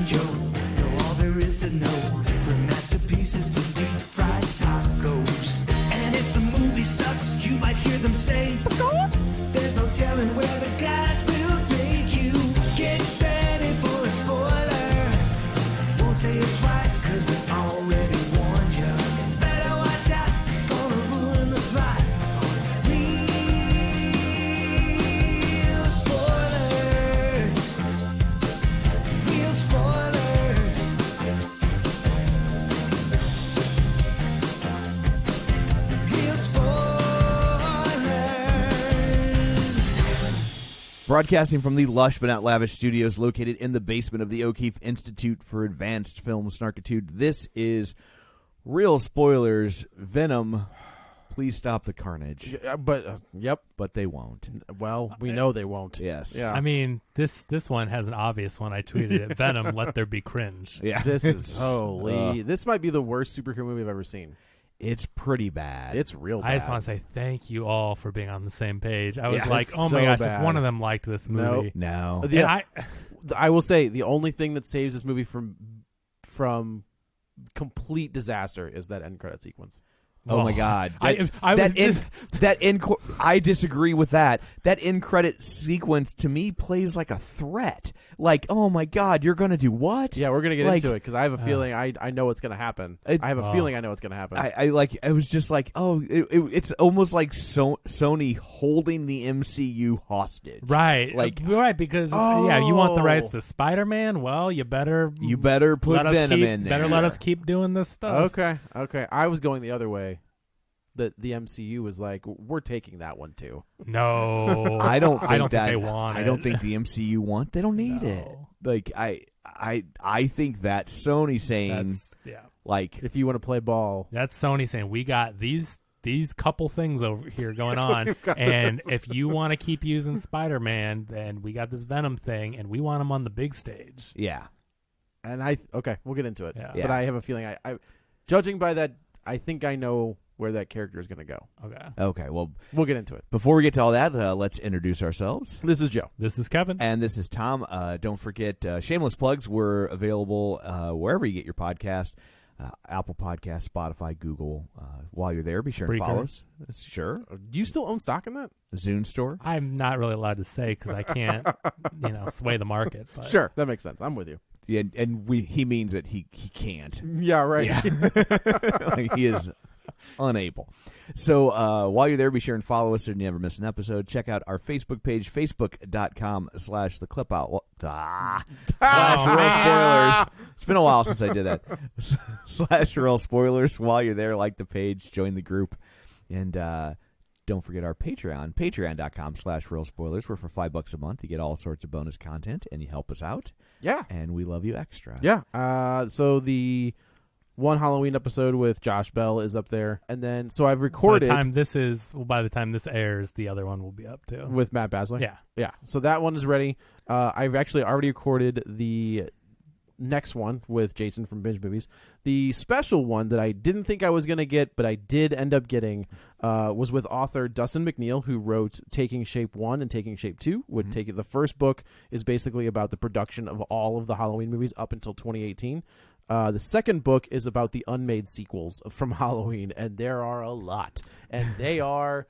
Joe. Know all there is to know, from masterpieces to deep fried tacos. And if the movie sucks, you might hear them say, there's no telling where the guys will take you. Get ready for a spoiler. Won't say it twice, cause we already warned you. Better watch out, it's gonna ruin the plot. Real spoilers. Real spoilers. Real spoilers. Broadcasting from the lush but not lavish studios located in the basement of the O'Keefe Institute for Advanced Film Snarkitude, this is Real Spoilers, Venom. Please stop the carnage. Yep. But they won't. Well, we know they won't. Yes. Yeah. I mean, this one has an obvious one. I tweeted it. Venom, let there be cringe. Yeah. This is holy. This might be the worst superhero movie I've ever seen. It's pretty bad. It's real bad. I just want to say thank you all for being on the same page. I was like, it's oh my so gosh, bad. if one of them liked this movie. No. And I will say the only thing that saves this movie from complete disaster is that end credit sequence. Oh my God! I I disagree with that. That end credit sequence to me plays like a threat. Like, oh my God, you're gonna do what? Yeah, we're gonna get into it because I have a feeling I know what's gonna happen. I have a feeling I know what's gonna happen. I was just like, oh, it's almost like Sony holding the MCU hostage. Right, Like, right, because you want the rights to Spider-Man. Well, you better put Venom in there. Better let us keep doing this stuff. Okay. I was going the other way. That the MCU was like, we're taking that one too. No, I don't think they want I it. don't think the MCU want. They don't need it. Like I think that's Sony saying, like, if you want to play ball, that's Sony saying we got these couple things over here going on, and if you want to keep using Spider-Man, then we got this Venom thing, and we want him on the big stage. Yeah. And we'll get into it. Yeah. But I have a feeling I judging by that, I think I know where that character is going to go. Okay. Well, we'll get into it. Before we get to all that, let's introduce ourselves. This is Joe. This is Kevin. And this is Tom. Don't forget, shameless plugs. We're available wherever you get your podcast. Apple Podcasts, Spotify, Google. While you're there, be sure to follow us. Sure. Do you still own stock in that? Zune Store? I'm not really allowed to say because I can't, sway the market. But. Sure, that makes sense. I'm with you. Yeah, and he means that he can't. Yeah, right. Yeah. Like, he is unable. So while you're there, be sure and follow us so you never miss an episode. Check out our Facebook page, facebook.com/theclipout. /real spoilers. It's been a while since I did that. /real spoilers. While you're there, like the page, join the group, and don't forget our Patreon, patreon.com/real spoilers, where for $5 a month you get all sorts of bonus content and you help us out. Yeah. And we love you extra. Yeah. So the one Halloween episode with Josh Bell is up there. And then, so I've recorded. By the time this airs, the other one will be up too. With Matt Basler? Yeah. Yeah. So that one is ready. I've actually already recorded the next one with Jason from Binge Movies. The special one that I didn't think I was going to get, but I did end up getting, was with author Dustin McNeil, who wrote Taking Shape 1 and Taking Shape 2. The first book is basically about the production of all of the Halloween movies up until 2018. The second book is about the unmade sequels from Halloween, and there are a lot, and they are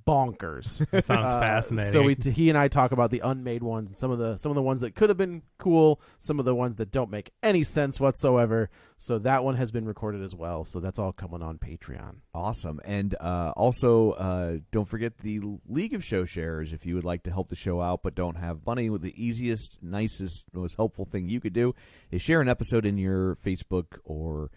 bonkers. That sounds fascinating. So he and I talk about the unmade ones, and some of the ones that could have been cool, some of the ones that don't make any sense whatsoever. So that one has been recorded as well. So that's all coming on Patreon. Awesome. And also, don't forget the League of Show Sharers. If you would like to help the show out but don't have money, the easiest, nicest, most helpful thing you could do is share an episode in your Facebook or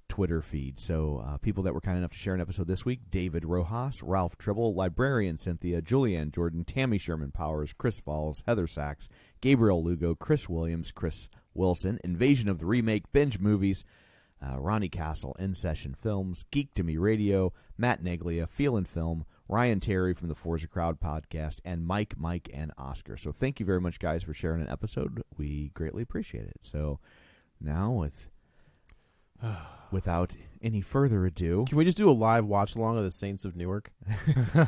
Twitter feed. So people that were kind enough to share an episode this week: David Rojas, Ralph Tribble, Librarian Cynthia, Julianne Jordan, Tammy Sherman Powers, Chris Falls, Heather Sachs, Gabriel Lugo, Chris Williams, Chris Wilson, Invasion of the Remake, Binge Movies, Ronnie Castle, In Session Films, Geek to Me Radio, Matt Neglia, Feel and Film, Ryan Terry from the Forza Crowd podcast, and Mike, and Oscar. So thank you very much, guys, for sharing an episode. We greatly appreciate it. So now without any further ado, can we just do a live watch along of the Saints of Newark?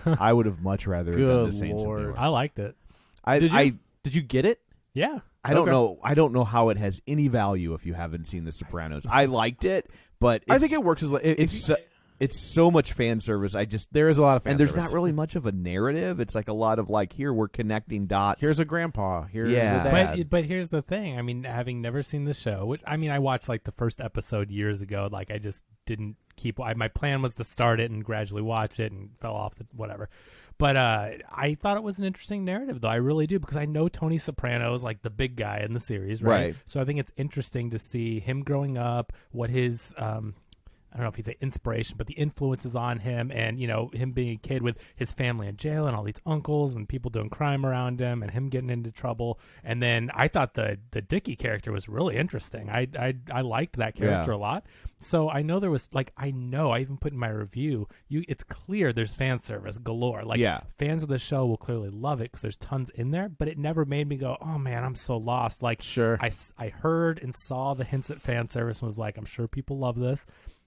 I would have much rather done the Saints of Newark. I liked it. Did you get it? Yeah. I don't know. I don't know how it has any value if you haven't seen The Sopranos. I liked it, but I think it works as it's so much fan service. there is a lot of fan and there's service. not really much of a narrative. It's like a lot of like, here we're connecting dots. Here's a grandpa. Here's Yeah. a dad. But here's the thing. I mean, having never seen the show, which I mean, I watched like the first episode years ago. Like I just didn't keep. My plan was to start it and gradually watch it, and fell off the whatever. But I thought it was an interesting narrative, though. I really do, because I know Tony Soprano is like the big guy in the series, right? So I think it's interesting to see him growing up, what his I don't know if he'd say inspiration, but the influences on him, and, you know, him being a kid with his family in jail and all these uncles and people doing crime around him and him getting into trouble. And then I thought the Dickie character was really interesting. I liked that character a lot. So I know there was, like, I even put in my review, it's clear there's fan service galore. Like, fans of the show will clearly love it because there's tons in there, but it never made me go, oh man, I'm so lost. Like, sure. I heard and saw the hints at fan service and was like, I'm sure people love this.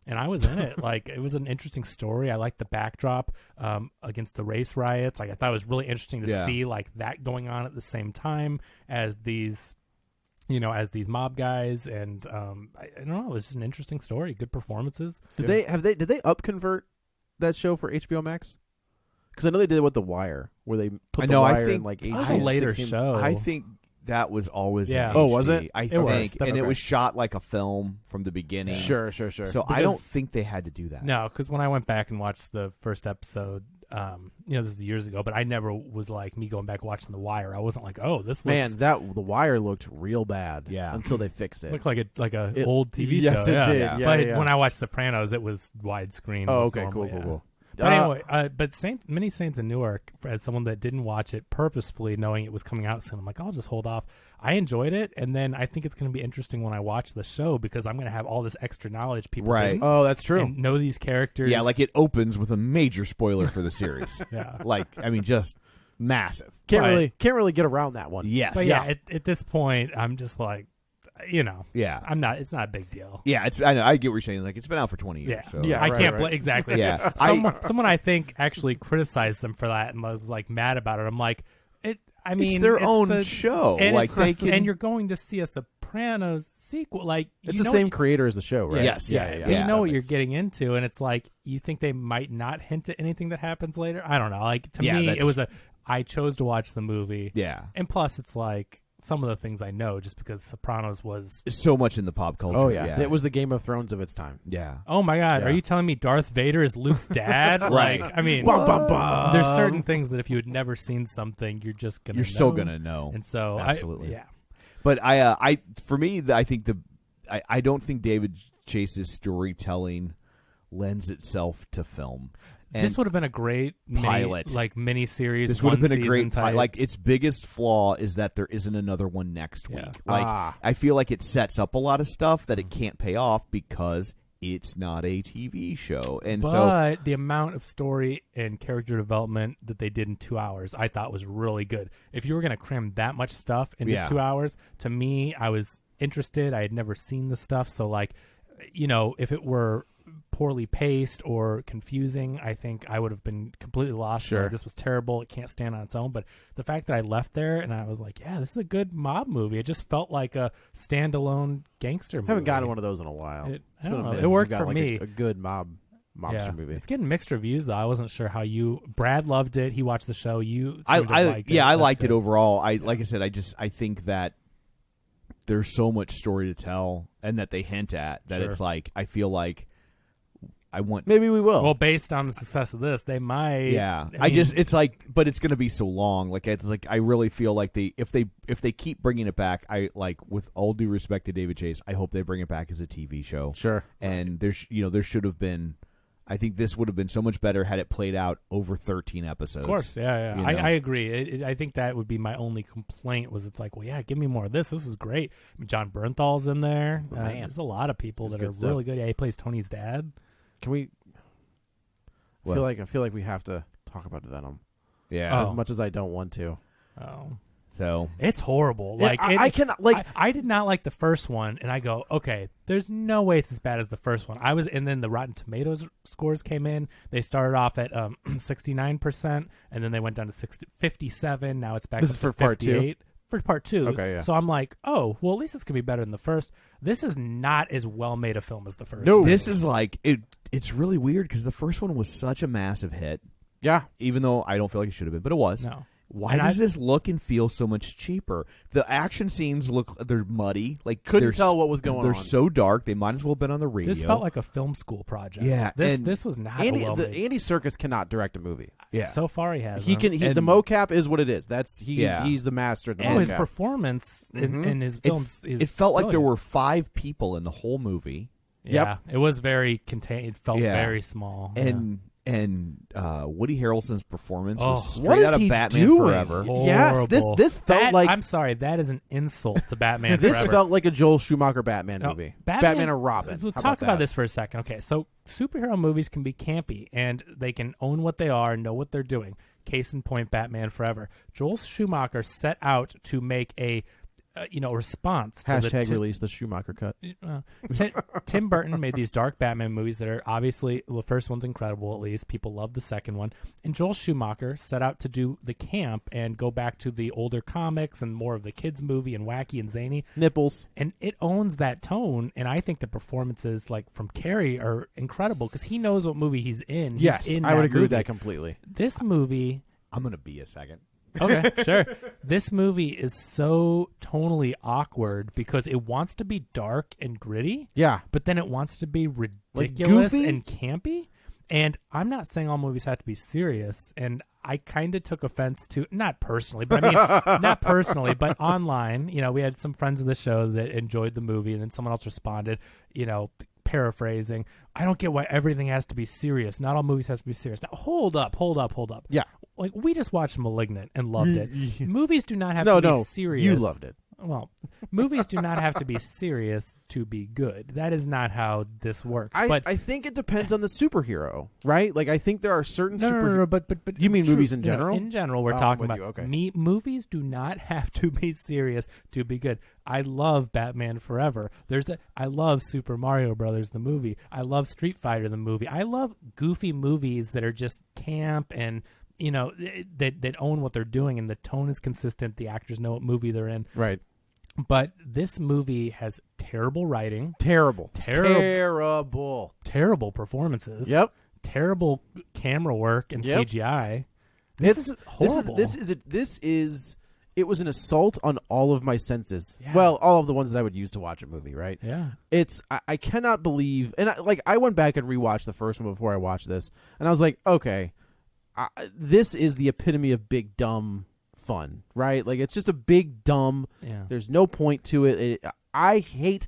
And I was in it. Like, it was an interesting story. I liked the backdrop against the race riots. Like, I thought it was really interesting to see like that going on at the same time as these, you know, as these mob guys. And I don't know. It was just an interesting story. Good performances. Did they upconvert that show for HBO Max? Because I know they did it with The Wire, where they put The Wire in like 18, that was a later 16. show. I think that was always in Oh, was HD, it? I It think, was. and it Okay. was shot like a film from the beginning. Sure. So Because- I don't think they had to do that. No, because when I went back and watched the first episode, you know, this is years ago, but I never was like me going back watching The Wire. I wasn't like, oh, this looks, The Wire looked real bad. Yeah. Until they fixed it. looked like an old TV yes, show. it yeah. did. Yeah. Yeah, But yeah. when I watched Sopranos, it was widescreen. Oh, okay, normally, cool. But anyway, but Many Saints in Newark, as someone that didn't watch it purposefully, knowing it was coming out soon, I'm like, I'll just hold off. I enjoyed it, and then I think it's going to be interesting when I watch the show because I'm going to have all this extra knowledge people Right. didn't, Oh, that's true. and know these characters. Yeah, like it opens with a major spoiler for the series. Yeah. Like, I mean, just massive. Can't Right. really get around that one. Yes. But yeah, at this point, I'm just like, you know, Yeah. it's not a big deal. Yeah, I know. I get what you're saying. Like, it's been out for 20 years. Yeah, So. Yeah. I right, can't right. exactly. Yeah. Someone I think actually criticized them for that and was like mad about it. I'm like, I mean, it's their own show. and Like, they can. and you're going to see a Sopranos sequel. Like, It's you the know same creator as the show, right? Yes. Yeah. You Yeah, know that what you're makes- getting into, and it's like you think they might not hint at anything that happens later. I don't know. Like, to Yeah, me, it that's- was I chose to watch the movie. Yeah. And plus, it's like some of the things I know just because Sopranos was. So much in the pop culture. Oh yeah. It was the Game of Thrones of its time. Yeah. Oh my God! Yeah. Are you telling me Darth Vader is Luke's dad? Right. Like, I mean, Bum, bum, bum. there's certain things that if you had never seen something, you're just gonna. You're know. still gonna know. And so, Absolutely. yeah. But for me, I think I don't think David Chase's storytelling lends itself to film. And This would have been a great pilot. mini series. This would have been a great type. like its biggest flaw is that there isn't another one next week. Yeah. Like I feel like it sets up a lot of stuff that it can't pay off because it's not a TV show. And so But the amount of story and character development that they did in 2 hours, I thought was really good. If you were going to cram that much stuff into Yeah. 2 hours, to me, I was interested. I had never seen the stuff. So, like, you know, if it were poorly paced or confusing, I think I would have been completely lost. Sure. Like, this was terrible. It can't stand on its own. But the fact that I left there and I was like, yeah, this is a good mob movie. It just felt like a standalone gangster movie. I haven't gotten one of those in a while. I It's don't been a know. minute It since we worked got, for like, me. A good mobster movie. It's getting mixed reviews though. I wasn't sure how Brad loved it. He watched the show. You I seemed to like it. I That's liked it good. overall. Like I said, I think that there's so much story to tell and that they hint at that Sure. it's like I feel like I want Maybe we will. Well, based on the success of this, they might. yeah. I mean, It's like, but it's going to be so long. Like I really feel like if they keep bringing it back, I like with all due respect to David Chase, I hope they bring it back as a TV show. sure. And there should have been. I think this would have been so much better had it played out over 13 episodes. Of course, yeah. You know? I agree. I think that would be my only complaint. Was it's like, well, yeah, give me more of this. This is great. I mean, John Bernthal's in there. Man. There's a lot of people That's that are good stuff. really good. Yeah, he plays Tony's dad. Can we? What? I feel like we have to talk about Venom Yeah. as much as I don't want to. Oh, So it's horrible. Yeah, Like I cannot like. I did not like the first one, and I go, okay, there's no way it's as bad as the first one. And then the Rotten Tomatoes scores came in. They started off at 69%, and then they went down to 57. Now it's back This up is to for part two? 58. for part 2. Okay, yeah. So I'm like, oh, well, at least it's gonna be better than the first. This is not as well made a film as the first. No. This is like it's really weird because the first one was such a massive hit. Yeah. Even though I don't feel like it should have been, but it was. No. Why And does this look and feel so much cheaper? The action scenes they're muddy. Like Couldn't tell what was going They're on. so dark. They might as well have been on the radio. This felt like a film school project. Yeah, and This was not Andy, well made. Andy Serkis cannot direct a movie. Yeah. So far he has. He can. And- The mocap is what it is. He's the master of the Oh, his mocap. performance in his It, films is it felt like there brilliant. were 5 people in the whole movie. Yeah, it was very contained. It felt Yeah. very small. And Woody Harrelson's performance was Oh. straight What is out of he Batman doing? Forever. Yes, this felt That- like I'm sorry, that is an insult to Batman. this Forever. felt like a Joel Schumacher Batman No, movie. Batman or Robin. We'll How talk about that? this for a second. Okay, so superhero movies can be campy, and they can own what they are and know what they're doing. Case in point, Batman Forever. Joel Schumacher set out to make a response to Hashtag the release the Schumacher cut. Tim Burton made these dark Batman movies that are obviously, the first one's incredible, at least. People love the second one. And Joel Schumacher set out to do the camp and go back to the older comics and more of the kids' movie and wacky and zany. Nipples. And it owns that tone. And I think the performances like from Carrey are incredible because he knows what movie he's in. He's Yes, in I would that agree with movie. that completely. This movie... I'm going to be a second. Okay, sure. This movie is so tonally awkward because it wants to be dark and gritty, Yeah. but then it wants to be ridiculous goofy? and campy. And I'm not saying all movies have to be serious. And I kind of took offense to, not personally, but I mean, not personally, but online. We had some friends of the show that enjoyed the movie, and then someone else responded, paraphrasing, I don't get why everything has to be serious. Not all movies have to be serious. Now, hold up. Yeah. Like, we just watched Malignant and loved it. Movies do not have No, to be no. serious. You loved it. Well, movies do not have to be serious to be good. That is not how this works. But I think it depends on the superhero, right? Like I think there are certain no, but You mean true- movies in general? In general, we're Oh, I'm talking with about you, okay. movies do not have to be serious to be good. I love Batman Forever. I love Super Mario Brothers the movie. I love Street Fighter the movie. I love goofy movies that are just camp and that own what they're doing, and the tone is consistent. The actors know what movie they're in. Right. But this movie has terrible writing, Terrible performances, Yep. terrible camera work and Yep. CGI. This is horrible. It was an assault on all of my senses. Yeah. Well, all of the ones that I would use to watch a movie, right? Yeah. I cannot believe, and I went back and rewatched the first one before I watched this, and I was like, okay, this is the epitome of big dumb fun, right? Like it's just a big dumb. Yeah. There's no point to it. I hate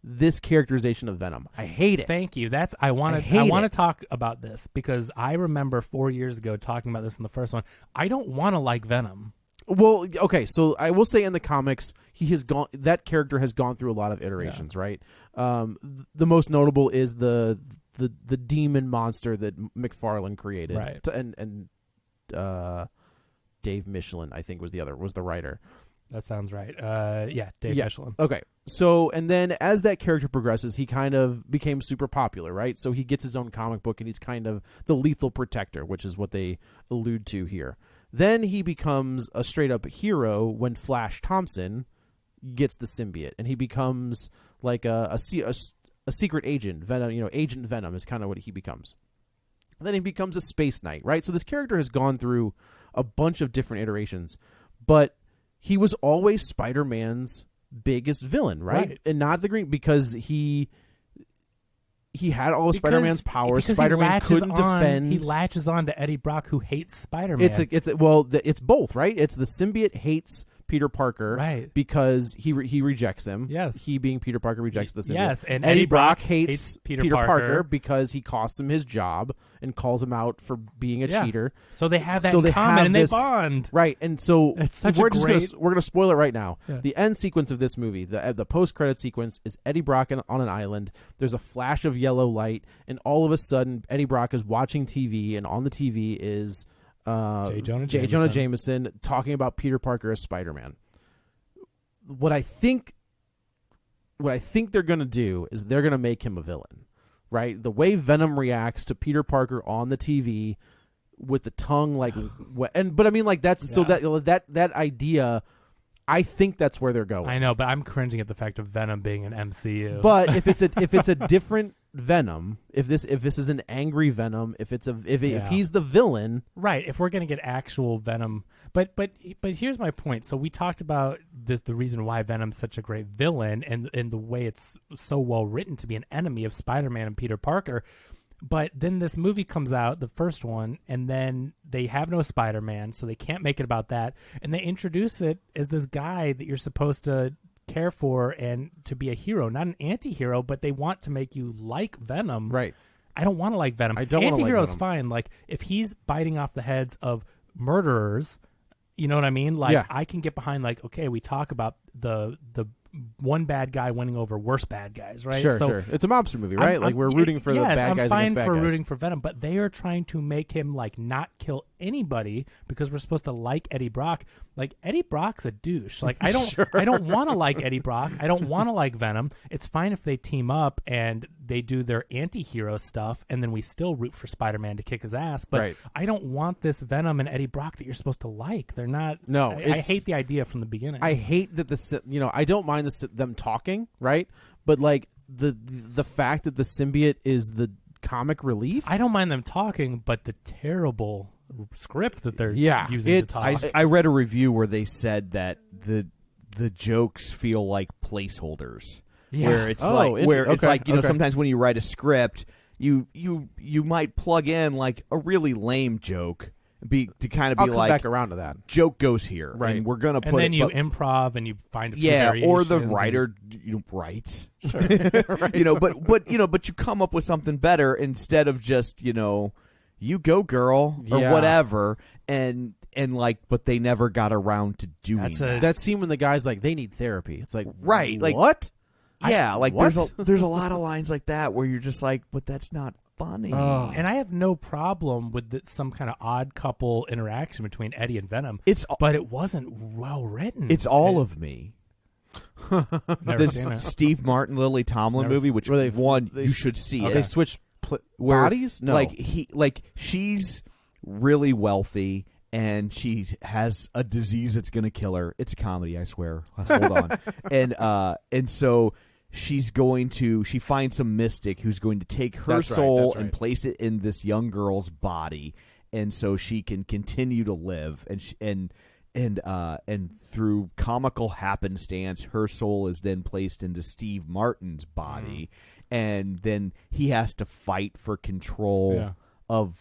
this characterization of Venom. I hate it. Thank you. I want hate to it. talk about this because I remember 4 years ago talking about this in the first one. I don't want to like Venom. Well, okay, so I will say in the comics, that character has gone through a lot of iterations, right? The most notable is the demon monster that McFarlane created, Right. And Dave Michelin, I think, was the writer. That sounds right. Dave Michelin. Okay. So, and then as that character progresses, he kind of became super popular, right? So he gets his own comic book, and he's kind of the lethal protector, which is what they allude to here. Then he becomes a straight-up hero when Flash Thompson gets the symbiote, and he becomes like a secret agent. Venom, Agent Venom is kind of what he becomes. Then he becomes a space knight, right? So this character has gone through a bunch of different iterations, but he was always Spider-Man's biggest villain, right? And not the Green, because he had all of Spider-Man's powers. Because Spider-Man couldn't defend. He latches on to Eddie Brock, who hates Spider-Man. It's both, right? It's the symbiote hates Peter Parker, Right. Because he rejects him. Yes. He being Peter Parker rejects the symbiote. Yes, and Eddie Eddie Brock Brock hates Peter Parker Parker because he costs him his job and calls him out for being a Yeah. cheater. So they have that So in they common, have and this- they bond. Right, and so It's such a we're great- gonna spoil it right now. Yeah. The end sequence of this movie, the post credit sequence, is Eddie Brock on an island. There's a flash of yellow light, and all of a sudden, Eddie Brock is watching TV, and on the TV is J. Jonah Jameson talking about Peter Parker as Spider-Man. What I think they're gonna do is they're gonna make him a villain, right? The way Venom reacts to Peter Parker on the TV with the tongue, like, but I mean, like that's so that idea. I think that's where they're going. I know, but I'm cringing at the fact of Venom being an MCU. But if it's a different Venom, if this is an angry Venom, if he's the villain, right? If we're gonna get actual Venom, but here's my point. So we talked about the reason why Venom's such a great villain, and the way it's so well written to be an enemy of Spider-Man and Peter Parker. But then this movie comes out, the first one, and then they have no Spider-Man, so they can't make it about that. And they introduce it as this guy that you're supposed to care for and to be a hero, not an anti-hero, but they want to make you like Venom. right? I don't want to like Venom. I don't want to like Anti-hero's Venom. fine. Like, if he's biting off the heads of murderers, you know what I mean? Like, Yeah. I can get behind, like, okay, we talk about the one bad guy winning over worse bad guys, right? Sure. It's a mobster movie, right? Like we're rooting for the bad guys against bad I'm fine for guys. rooting for Venom, but they are trying to make him like not kill anybody because we're supposed to like Eddie Brock. Like, Eddie Brock's a douche. Like, I don't want to like Eddie Brock. I don't want to like Venom. It's fine if they team up and they do their anti-hero stuff, and then we still root for Spider-Man to kick his ass. But Right. I don't want this Venom and Eddie Brock that you're supposed to like. They're not. No, I it's- hate the idea from the beginning. I hate that I don't mind them talking, right? But like the fact that the symbiote is the comic relief. I don't mind them talking, but the terrible script that they're using to talk. I read a review where they said that the jokes feel like placeholders. Yeah. Where it's Oh, it's like, you know, okay. sometimes when you write a script, you might plug in like a really lame joke to kind of be I'll come like, back around to that. joke goes here, Right. and we're gonna put and then it, you but- improv and you find a few yeah, or the variations writer writes, you know, but you come up with something better instead of just, you know, you go girl or Yeah. whatever, and like, but they never got around to doing That's that. That scene when the guy's like, they need therapy. It's like, Right, like- what? Yeah, like what? there's a lot of lines like that where you're just like, but that's not funny. Oh. And I have no problem with some kind of odd couple interaction between Eddie and Venom. But it wasn't well written. It's all of me. Never This seen it. Steve Martin, Lily Tomlin Never movie, which Where you should see They it. switch Where, bodies. No, like she's really wealthy and she has a disease that's going to kill her. It's a comedy, I swear. Hold on. And so she finds some mystic who's going to take her That's right, soul that's right. and place it in this young girl's body, and so she can continue to live. And through comical happenstance, her soul is then placed into Steve Martin's body, and then he has to fight for control of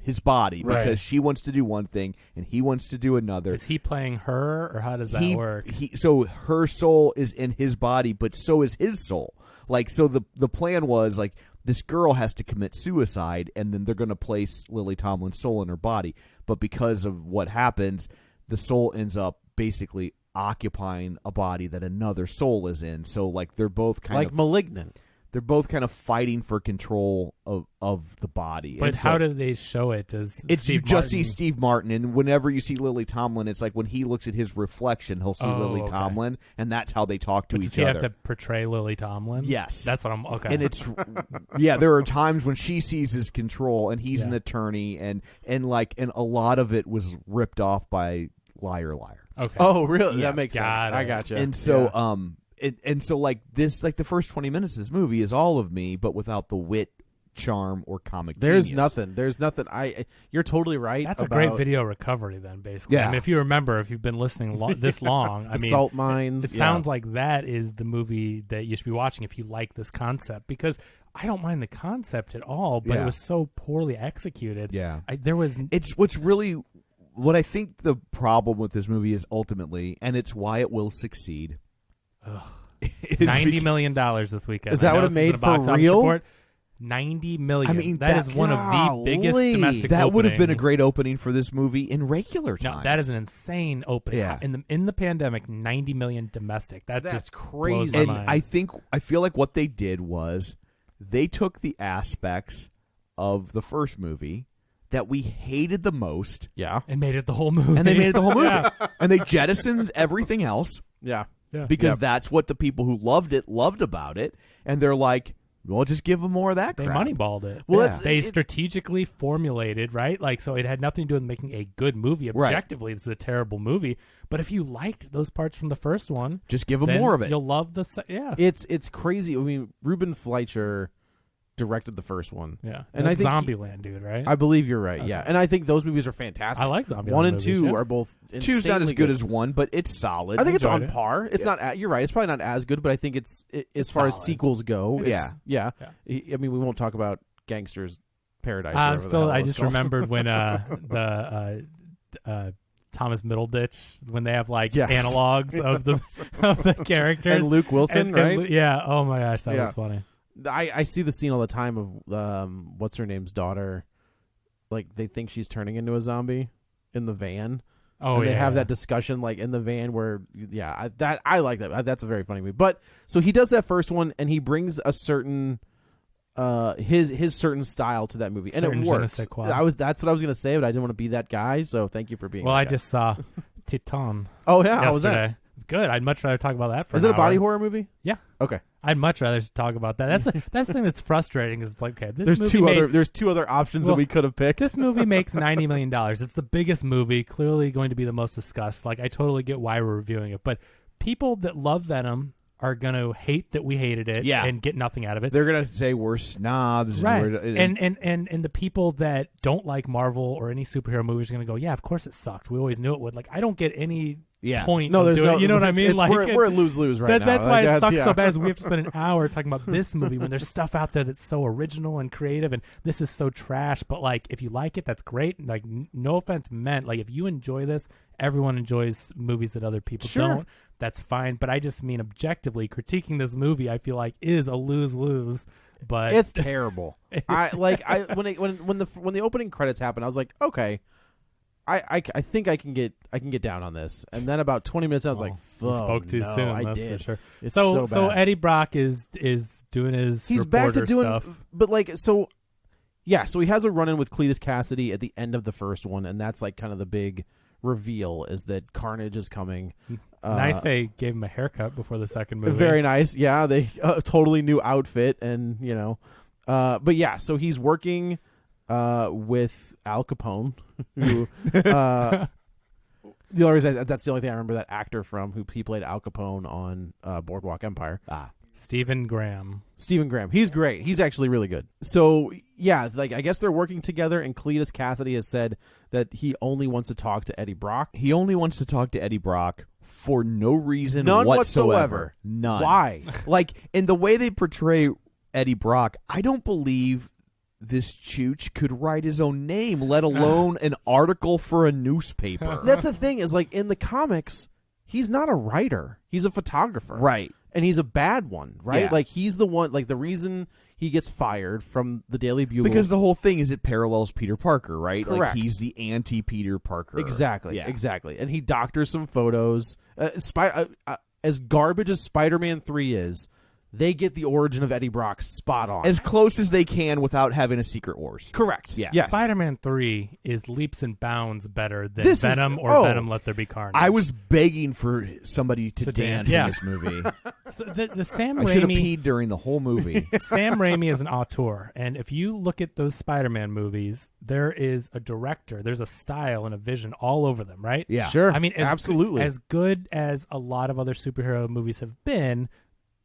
his body, Right. because she wants to do one thing and he wants to do another. Is he playing her, or how does that work? So her soul is in his body, but so is his soul. Like, so the plan was like, this girl has to commit suicide, and then they're going to place Lily Tomlin's soul in her body. But because of what happens, the soul ends up basically occupying a body that another soul is in. So like, they're both kind of Malignant. They're both kind of fighting for control of the body. But And so how do they show it? Does it's Steve you just see Martin- Steve Martin, and whenever you see Lily Tomlin, it's like when he looks at his reflection, he'll see Oh, Lily okay. Tomlin, and that's how they talk to But each does he other. have to portray Lily Tomlin? Yes. That's what I'm. Okay. And it's there are times when she seizes control, and he's an Yeah. attorney, and a lot of it was ripped off by Liar Liar. okay. Oh, really? Yeah, That makes sense. got I it. gotcha. And so and so like this, like the first 20 minutes of this movie is all of me, but without the wit, charm, or comic There's genius. nothing. There's nothing. You're totally right. That's a about great video recovery, then. Basically, I Yeah. mean, if you remember, if you've been listening this long, I the mean, salt mines. it sounds like that is the movie that you should be watching if you like this concept, because I don't mind the concept at all, but Yeah. it was so poorly executed. Yeah. There was It's what I think the problem with this movie is ultimately, and it's why it will succeed. is $90 million this weekend. Is that I know what it this made isn't a for box office real? report. $90 million. I mean, that is one of the biggest golly. domestic. that would have been a openings. great opening for this movie in regular No, times. that is an insane opening. Yeah. In the pandemic, 90 million domestic. That's just blows crazy. my and mind. I feel like what they did was they took the aspects of the first movie that we hated the most, Yeah. and made it the whole movie. and they made it the whole movie. Yeah. And they jettisoned everything else Yeah. Yeah. because Yep. that's what the people who loved it loved about it. And they're like, Well, just give them more of that They crap. moneyballed it. Well, They strategically formulated, right? Like, so it had nothing to do with making a good movie. Right. Objectively, it's a terrible movie. But if you liked those parts from the first one, Just give them then more of it. You'll love the yeah. It's crazy. I mean, Ruben Fleischer directed the first one. Yeah, And that's I think Zombieland, dude, right? I believe you're right. Okay. Yeah, and I think those movies are fantastic. I like Zombieland 1 and movies, 2 yeah. are both. Two's not as insanely good as 1, but it's solid. I think it's enjoyed on it. par. It's not. You're right. It's probably not as good, but I think it's as far as solid. sequels go. Yeah. yeah. I mean, we won't talk about Gangster's Paradise. I'm whatever the hell I it was just called. remembered when the Thomas Middleditch, when they have like Yes. analogs of the characters and Luke Wilson, right? yeah. Oh my gosh, that Yeah. was funny. I see the scene all the time of what's her name's daughter, like they think she's turning into a zombie in the van. Oh, and yeah. they have that discussion like in the van where I like that. That's a very funny movie. But so he does that first one and he brings a certain his certain style to that movie and Certain it je ne works. sais quoi. That's what I was gonna say, but I didn't want to be that guy. So thank you for being. Well, that I guy. just saw Titan how was that? yesterday. It's good. I'd much rather talk about that for Is an it a body hour. horror movie? Yeah. Okay. I'd much rather talk about that. That's the thing that's frustrating. Is it's like, okay, this There's movie there's two other options Well, that we could have picked. This movie makes $90 million. It's the biggest movie, clearly going to be the most discussed. Like, I totally get why we're reviewing it. But people that love Venom are going to hate that we hated it and get nothing out of it. They're gonna say we're snobs, Right. And And the people that don't like Marvel or any superhero movies are going to go, yeah, of course it sucked. We always knew it would. Like, I don't get any point no, of there's doing no. it. You know what I mean? It's, Like, we're lose-lose right now. that's why Like, it sucks yeah. so bad. Is we have to spend an hour talking about this movie when there's stuff out there that's so original and creative, and this is so trash. But like, if you like it, that's great. Like, no offense meant. Like, if you enjoy this, everyone enjoys movies that other people don't. That's fine. But I just mean objectively critiquing this movie. I feel like is a lose-lose. But It's terrible. When the opening credits happened, I was like, okay, I think I can get down on this. And then about 20 minutes, I was like, you spoke too no, soon. I That's did. for sure. It's So so bad. Eddie Brock is doing his He's back to reporter doing, stuff. but like so. Yeah, so he has a run-in with Cletus Cassidy at the end of the first one, and that's like kind of the big reveal is that Carnage is coming. Nice they gave him a haircut before the second movie. Very nice. Yeah, they totally new outfit, and but yeah, so he's working with Al Capone, who the only reason that's the only thing I remember that actor from who he played Al Capone on Boardwalk Empire. Stephen Graham. Stephen Graham. He's great. He's actually really good. So, yeah, like I guess they're working together, and Cletus Cassidy has said that he only wants to talk to Eddie Brock. he only wants to talk to Eddie Brock for no reason None whatsoever. whatsoever. None. Why? Like, in the way they portray Eddie Brock, I don't believe this chooch could write his own name, let alone an article for a newspaper. That's the thing is, like, in the comics, he's not a writer. He's a photographer. Right. And he's a bad one, right? Yeah. Like, he's the one, like, the reason he gets fired from the Daily Bugle. Because the whole thing is it parallels Peter Parker, right? Correct. Like, he's the anti-Peter Parker. Exactly, Yeah. exactly. And he doctors some photos. As garbage as Spider-Man 3 is, they get the origin of Eddie Brock spot on. As close as they can without having a Secret Wars. Correct. Yes. Yes. Spider-Man 3 is leaps and bounds better than This is- Venom or oh. Venom Let There Be Carnage. I was begging for somebody to dance Yeah. in this movie. So the Sam I should have Raimi. peed during the whole movie. Sam Raimi is an auteur, and if you look at those Spider-Man movies, there is a director, there's a style and a vision all over them, right? Yeah. Sure. I mean, absolutely. as good as a lot of other superhero movies have been,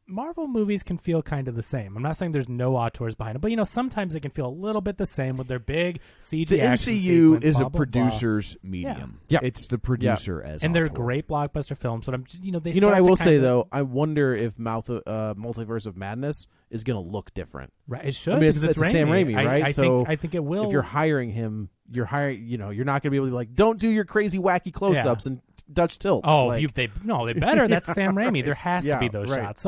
Marvel movies can feel kind of the same. I'm not saying there's no auteurs behind it, but sometimes they can feel a little bit the same with their big CG The action MCU sequence, is blah, a blah, blah. producer's medium. Yeah. It's the producer as And they're auteur. great blockbuster films. But they you know what start I to will kind say, of- though? I wonder if Multiverse of Madness is going to look different. Right, it should. I mean, it's because Sam Raimi, right? I think it will. If you're hiring him, you're not going to be able to be like, don't do your crazy, wacky close-ups and Dutch tilts. Oh, like, they better. That's Sam Raimi. There has to be those right. shots.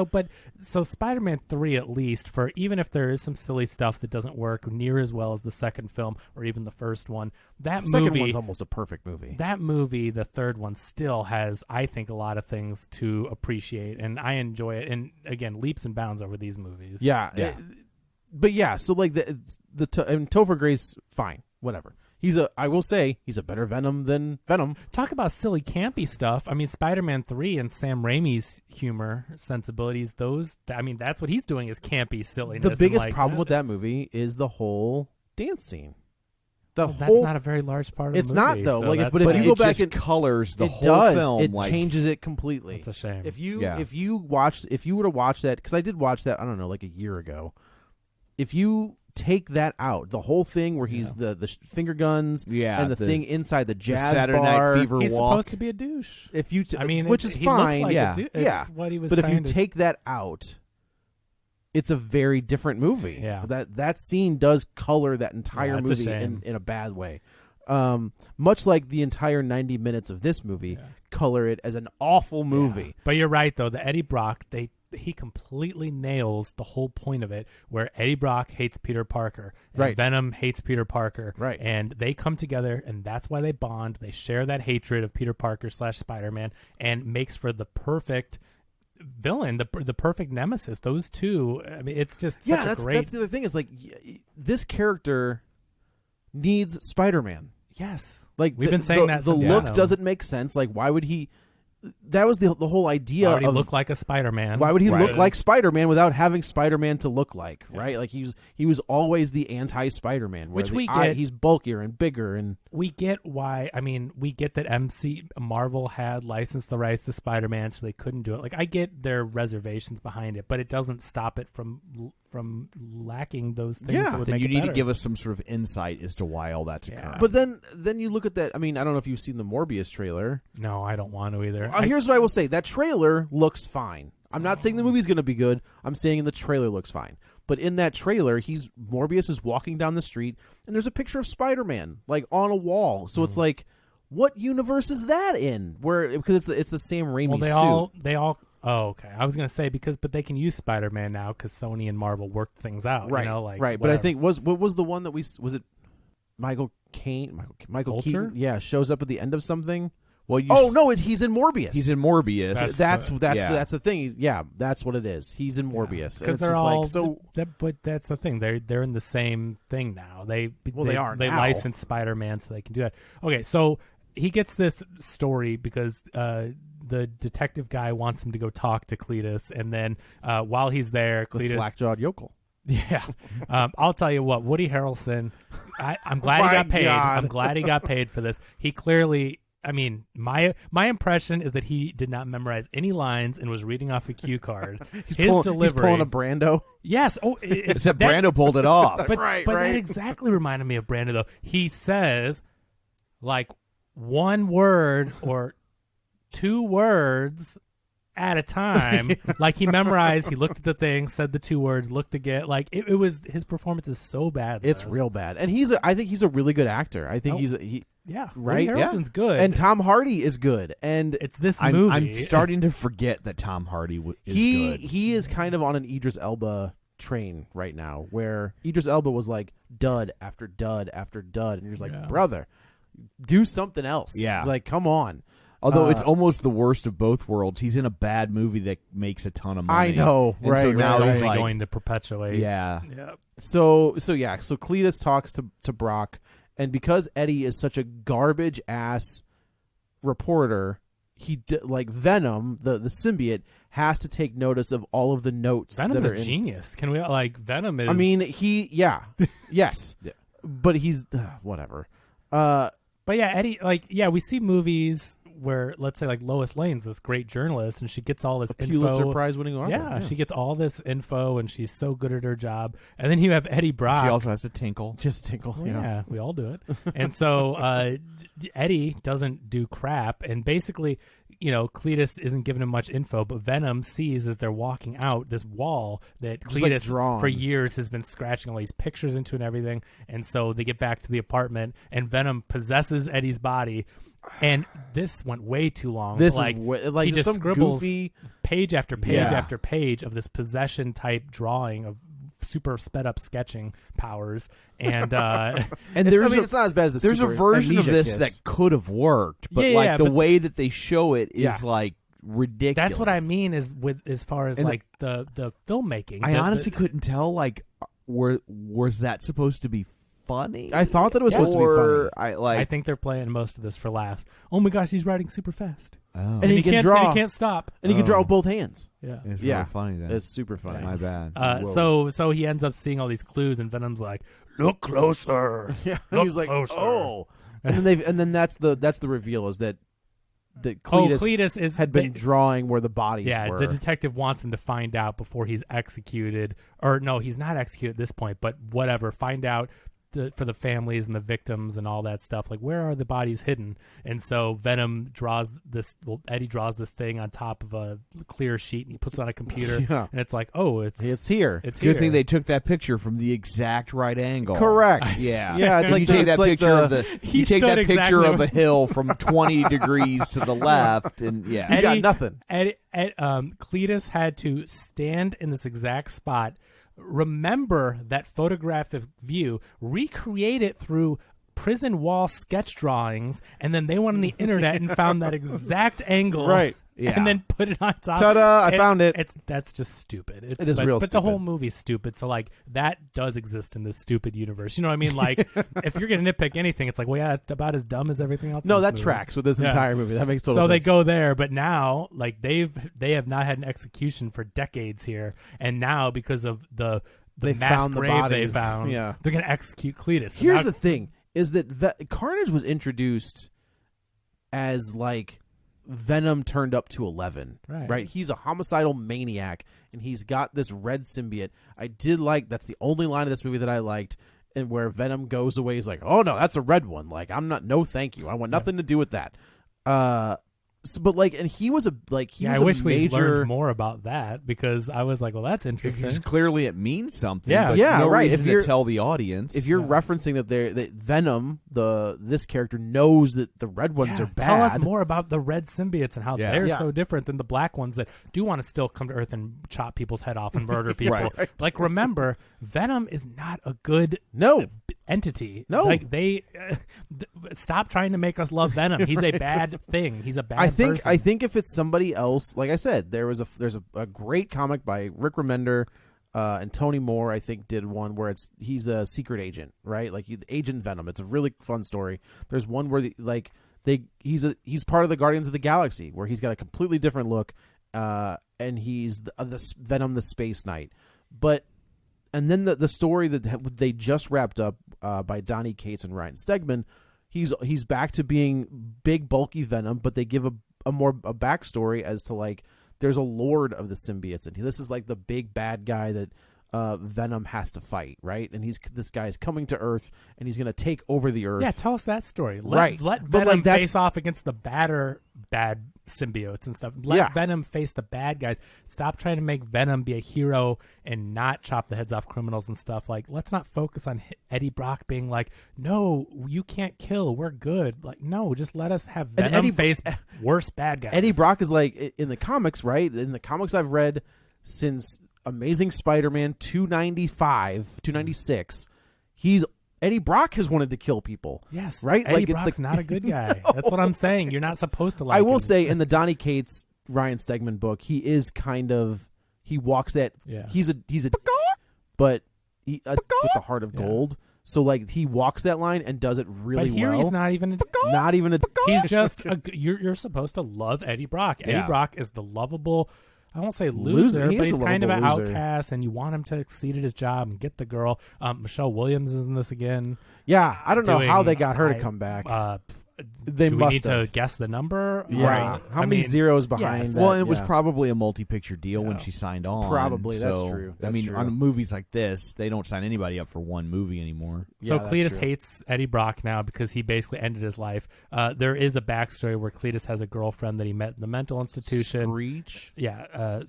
So Spider-Man 3 at least, for even if there is some silly stuff that doesn't work near as well as the second film or even the first one, that the second movie, one's almost a perfect movie. that movie, the third one, still has, I think, a lot of things to appreciate, and I enjoy it. And again, leaps and bounds over these movies. Yeah. Yeah. But yeah, so like and Topher Grace, fine, whatever. I will say he's a better Venom than Venom. Talk about silly, campy stuff. I mean, Spider-Man 3 and Sam Raimi's humor sensibilities, that's what he's doing is campy silliness. The biggest and problem with that movie is the whole dance scene. That's not a very large part of the movie. It's not, though. So Like, but if you go back and colors the it whole does, film. it changes it completely. It's a shame. If you were to watch that, because I did watch that, I don't know, like a year ago. If you take that out, the whole thing where he's the finger guns, and the thing inside the jazz Saturday bar, Night Fever he's walk. supposed to be a douche. If you, which is he fine, looks like yeah, a douche. It's what he was. But if you trying to... take that out, it's a very different movie. Yeah, that scene does color that entire movie in a bad way. Much like the entire 90 minutes of this movie color it as an awful movie. Yeah. But you're right, though. The Eddie Brock, he completely nails the whole point of it, where Eddie Brock hates Peter Parker, and Venom hates Peter Parker, and they come together, and that's why they bond. They share that hatred of Peter Parker / Spider-Man, and makes for the perfect villain, the perfect nemesis. Those two, I mean, it's just such a great... that's the other thing is, like, this character needs Spider-Man. Yes. Like, we've been saying that the since look Venom. doesn't make sense. Like, why would he... That was the whole idea. Why would he look like a Spider-Man? Why would he look like Spider-Man without having Spider-Man to look like? Right? Like he was always the anti-Spider-Man. Which we get. He's bulkier and bigger, and we get why. I mean, we get that Marvel had licensed the rights to Spider-Man, so they couldn't do it. Like, I get their reservations behind it, but it doesn't stop it from lacking those things. That would then make you it need better. to give us some sort of insight as to why all that's occurring. But then you look at that. I mean, I don't know if you've seen the Morbius trailer. No, I don't want to either. Here's what I will say: that trailer looks fine. I'm not saying the movie's going to be good. I'm saying the trailer looks fine. But in that trailer, Morbius is walking down the street, and there's a picture of Spider-Man like on a wall. So it's like, what universe is that in? Because it's the Sam Raimi suit. They all. Oh, okay. I was gonna say but they can use Spider-Man now because Sony and Marvel worked things out. Right. You know, like right. Whatever. But I think was the one that was it Michael Caine? Michael Vulture? Keaton? Yeah, shows up at the end of something. Well, he's in Morbius. He's in Morbius. That's the thing. That's what it is. He's in Morbius. Because they're just all like, so. But that's the thing. They're in the same thing now. They are they now. license Spider-Man so they can do that. Okay, so he gets this story because the detective guy wants him to go talk to Cletus, and then while he's there, The Cletus slack-jawed yokel. Yeah, I'll tell you what, Woody Harrelson. I'm glad he got paid. God. I'm glad he got paid for this. He clearly. I mean, my impression is that he did not memorize any lines and was reading off a cue card. His delivery. He's pulling a Brando. Yes. Oh, Except Brando pulled it off. But that exactly reminded me of Brando, though. He says, like, one word or two words at a time. Like, he memorized, he looked at the thing, said the two words, looked again. Like, it was, his performance is so bad. It's real bad. And I think he's a really good actor. I think yeah, right. Woody Harrelson's good, and Tom Hardy is good. And it's this movie. I'm starting to forget that Tom Hardy is good. He is kind of on an Idris Elba train right now, where Idris Elba was like dud after dud after dud, and you're just like, brother, do something else. Yeah, like, come on. Although it's almost the worst of both worlds. He's in a bad movie that makes a ton of money. I know, and right? So now he's he's only like, going to perpetuate. Yeah. So Cletus talks to Brock, and because Eddie is such a garbage ass reporter, like Venom, the symbiote, has to take notice of all of the notes. Venom's that are a genius. Can we Venom is? I mean, yes, but he's whatever. But yeah, Eddie, we see movies where, let's say, like Lois Lane's this great journalist, and she gets all this info. Pulitzer Prize-winning author. Yeah, she gets all this info, and she's so good at her job. And then you have Eddie Brock. She also has to tinkle. Just tinkle. Well, yeah, we all do it. And so Eddie doesn't do crap, and basically, Cletus isn't giving him much info, but Venom sees as they're walking out this wall that Cletus for years has been scratching all these pictures into and everything. And so they get back to the apartment, and Venom possesses Eddie's body. And this went way too long. This like, is like he just some scribbles goofy page after page after page of this possession type drawing of super sped up sketching powers, and it's not as bad as there's a version of this that could have worked, but the way that they show it is like ridiculous. That's what I mean is with as far as like the filmmaking. I honestly couldn't tell. Like, was that supposed to be funny. I thought that it was supposed to be funny. I think they're playing most of this for laughs. Oh my gosh, he's riding super fast. Oh. And he can draw. And he can't stop. And he can draw with both hands. Yeah. It's really funny then. It's super funny. My bad. So he ends up seeing all these clues, and Venom's like, "Look closer." Yeah. Look He's like, closer. "Oh." And then that's the reveal is that Cletus had been drawing where the bodies were. The detective wants him to find out before he's executed. Or no, he's not executed at this point, but whatever. Find out for the families and the victims and all that stuff. Like, where are the bodies hidden? And so Venom draws this. Well, Eddie draws this thing on top of a clear sheet, and he puts it on a computer. Yeah. And it's like, oh, it's here. It's here. Good thing they took that picture from the exact right angle. Correct. Yeah. Yeah. It's like you take that like picture of the. You take that picture exactly of a hill from 20 degrees to the left, and you got nothing. Cletus had to stand in this exact spot, remember that photographic view, recreate it through prison wall sketch drawings, and then they went on the internet and found that exact angle, right? Yeah. And then put it on top. Ta-da! I found it. That's just stupid. It is real but stupid. the whole movie's stupid. So like that does exist in this stupid universe. You know what I mean? Like if you're gonna nitpick anything, it's like, well, yeah, it's about as dumb as everything else. No, in this that movie. tracks with this entire movie. That makes total So sense. they go there, but now like they have not had an execution for decades here, and now because of the they mass found the grave bodies. they found, Yeah. they're gonna execute Cletus. Here's So now- the thing: is that Carnage was introduced as like Venom turned up to 11, right? He's a homicidal maniac, and he's got this red symbiote. I did like that's the only line of this movie that I liked, and where Venom goes away, he's like, "Oh no, that's a red one. Like I'm not. No, thank you. I want nothing to do with that." But like, and he was a like he was I wish a we major. learned more about that because I was like, well, that's interesting. Because clearly it means something. Yeah. but Yeah, no right. reason If you're- to tell the audience. If you're referencing that Venom, this character knows that the red ones are bad. Tell us more about the red symbiotes and how Yeah. they're Yeah. so different than the black ones that do want to still come to Earth and chop people's head off and murder people. Right. Like, remember, Venom is not a good No. entity. No. Like they stop trying to make us love Venom. He's a bad thing. He's a bad person. I think if it's somebody else, like I said, there's a great comic by Rick Remender and Tony Moore. I think did one where he's a secret agent, right? Like Agent Venom. It's a really fun story. There's one where he's part of the Guardians of the Galaxy, where he's got a completely different look, and he's the Venom, the Space Knight. And then the story that they just wrapped up by Donnie Cates and Ryan Stegman, he's back to being big, bulky Venom, but they give a backstory as to like there's a lord of the symbiotes, and this is like the big bad guy that Venom has to fight, right? And this guy is coming to Earth, and he's going to take over the Earth. Yeah, tell us that story. Right. Let But, Venom like, that's- face off against the bad symbiotes and stuff. Let Venom face the bad guys. Stop trying to make Venom be a hero and not chop the heads off criminals and stuff. Like, let's not focus on Eddie Brock being like, no, you can't kill. We're good. Like, no, just let us have Venom face worse bad guys. Eddie Brock is like in the comics, right? In the comics I've read since Amazing Spider-Man 296, Eddie Brock has wanted to kill people. Yes, right. Eddie Like Brock's not a good guy. That's what I'm saying. You're not supposed to like. I will him. say in the Donnie Cates Ryan Stegman book, he is kind of he walks that. Yeah. He's a but he with the heart of gold. So like he walks that line and does it really but here well. he's not even. Not even a. He's just. You're supposed to love Eddie Brock. Yeah. Eddie Brock is the lovable. I won't say loser, He is but he's the kind of an lovable loser. outcast, and you want him to succeed at his job and get the girl. Michelle Williams is in this again. Yeah, I don't know how doing- they got her to come back. They do we must need have. to guess the number? Yeah. How many zeros behind yes. that? Well, it was Yeah. probably a multi-picture deal when she signed on. Probably, that's so, true. I That's mean, true. on movies like this, they don't sign anybody up for one movie anymore. So Yeah, that's Cletus true. hates Eddie Brock now because he basically ended his life. There is a backstory where Cletus has a girlfriend that he met in the mental institution. Screech? Yeah.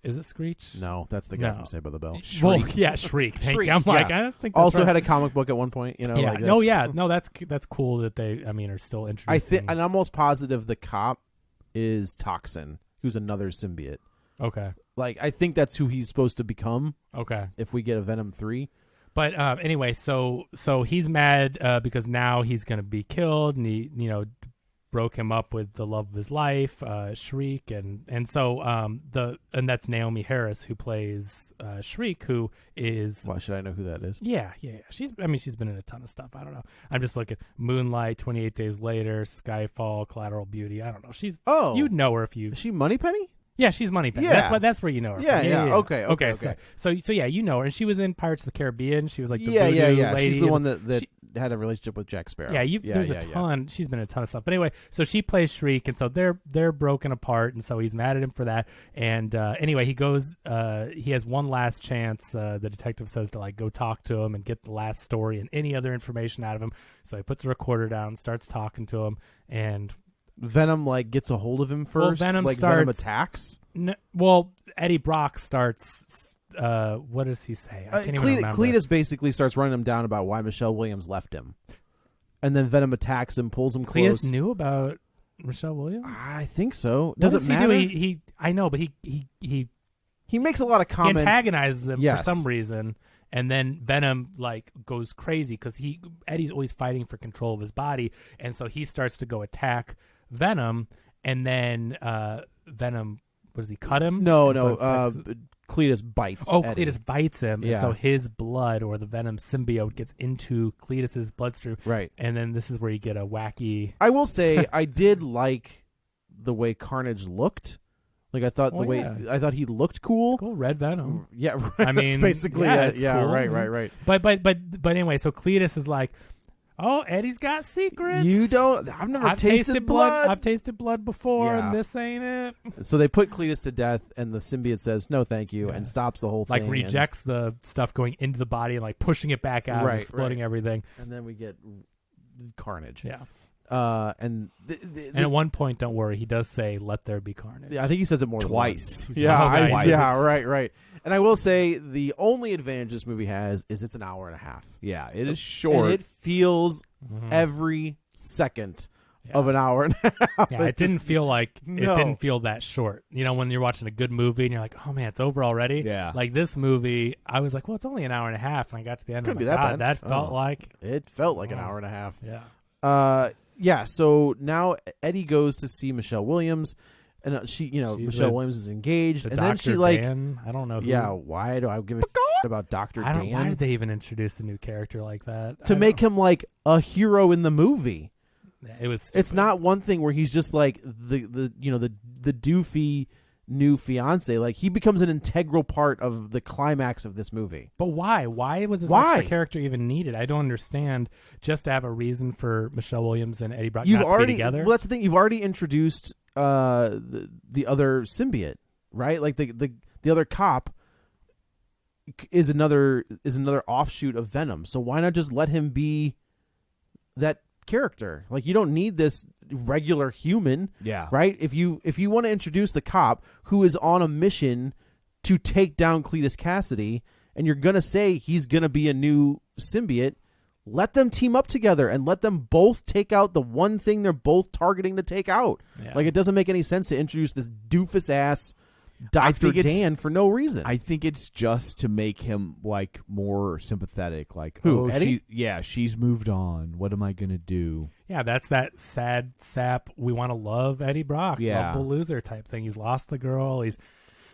Is it Screech? No, that's the guy No. from Saved by the Bell. Well, yeah, Shriek. Thank Shriek, you. I'm like, yeah. I don't think that's Also right. had a comic book at one point. You know, Yeah. like No. that's- Yeah. No. That's cool that they. I mean, are still introducing. I think I'm almost positive the cop is Toxin, who's another symbiote. Okay. Like I think that's who he's supposed to become Okay. if we get a Venom 3. But anyway, so he's mad because now he's gonna be killed, and he broke him up with the love of his life, Shriek, and so and that's Naomi Harris, who plays Shriek, who is. Why should I know who that is? Yeah. She's been in a ton of stuff. I don't know. I'm just looking. Moonlight, 28 Days Later, Skyfall, Collateral Beauty. I don't know. You'd know her if you. Is she Moneypenny? Yeah, she's Moneypenny. Yeah. That's where you know her. Yeah, from. yeah. Okay. So yeah, you know her, and she was in Pirates of the Caribbean. She was like the yeah. lady. She's the one that had a relationship with Jack Sparrow. Yeah, there's a ton. She's been in a ton of stuff. But anyway, so she plays Shriek, and so they're broken apart, and so he's mad at him for that. And anyway, he goes. He has one last chance. The detective says to like go talk to him and get the last story and any other information out of him. So he puts the recorder down, starts talking to him, and Venom like gets a hold of him first. Venom Venom attacks. Eddie Brock starts. What does he say? I can't even remember. Cletus basically starts running him down about why Michelle Williams left him, and then Venom attacks him, pulls him close. Cletus knew about Michelle Williams. I think so. Does it he matter? do? I know, but he makes a lot of comments. He antagonizes him Yes. for some reason, and then Venom like goes crazy because Eddie's always fighting for control of his body, and so he starts to go attack Venom, and then Venom. What does he cut him? No. Cletus bites. Eddie. Cletus bites him, Yeah. and so his blood or the Venom symbiote gets into Cletus's bloodstream. Right. And then this is where you get a wacky. I will say I did like the way Carnage looked. Like I thought I thought he looked cool. Cool, red Venom. Yeah, right. I mean, That's basically yeah, it. it's Yeah, cool. right. But anyway, so Cletus is like, "Oh, Eddie's got secrets. You don't. I've never tasted blood. I've tasted blood before, Yeah. and this ain't it." So they put Cletus to death, and the symbiote says, "No, thank you," and stops the whole Like thing. rejects the stuff going into the body and like pushing it back out, and exploding everything. And then we get Carnage. Yeah. And at one point, don't worry, he does say, "Let there be carnage." Yeah, I think he says it more Twice. than once. Twice. Right. And I will say the only advantage this movie has is it's an hour and a half. Yeah, it is short. And it feels every second of an hour and a half. Yeah, it didn't feel like No. it didn't feel that short. You know, when you're watching a good movie and you're like, "Oh man, it's over already." Yeah. Like this movie, I was like, "Well, it's only an hour and a half," and I got to the end. Couldn't and be I'm like, that "God, bad." that felt like It felt like an hour and a half. yeah." Yeah, so now Eddie goes to see Michelle Williams, and she, Michelle Williams is engaged, and then she like, Dan, I don't know. Who, yeah, why do I give a shit about Dr. I don't. Dan? Why did they even introduce a new character like that To make him like a hero in the movie. Yeah, it was. It's stupid. not one thing where he's just like the doofy new fiance. Like he becomes an integral part of the climax of this movie. But why? Why was this extra character even needed? I don't understand. Just to have a reason for Michelle Williams and Eddie Brock not to be together. Well, that's the thing. You've already introduced the other symbiote, right? Like the other cop is another offshoot of Venom. So why not just let him be that character? Like you don't need this regular human. Yeah. Right? If you want to introduce the cop who is on a mission to take down Cletus Cassidy, and you're gonna say he's gonna be a new symbiote, let them team up together and let them both take out the one thing they're both targeting to take out. Yeah. Like it doesn't make any sense to introduce this doofus ass Dr. Dan for no reason. I think it's just to make him like more sympathetic. Like, Who, oh, Eddie? she's moved on. What am I gonna do? Yeah, that's that sad sap. We want to love Eddie Brock, lovable loser type thing. He's lost the girl. He's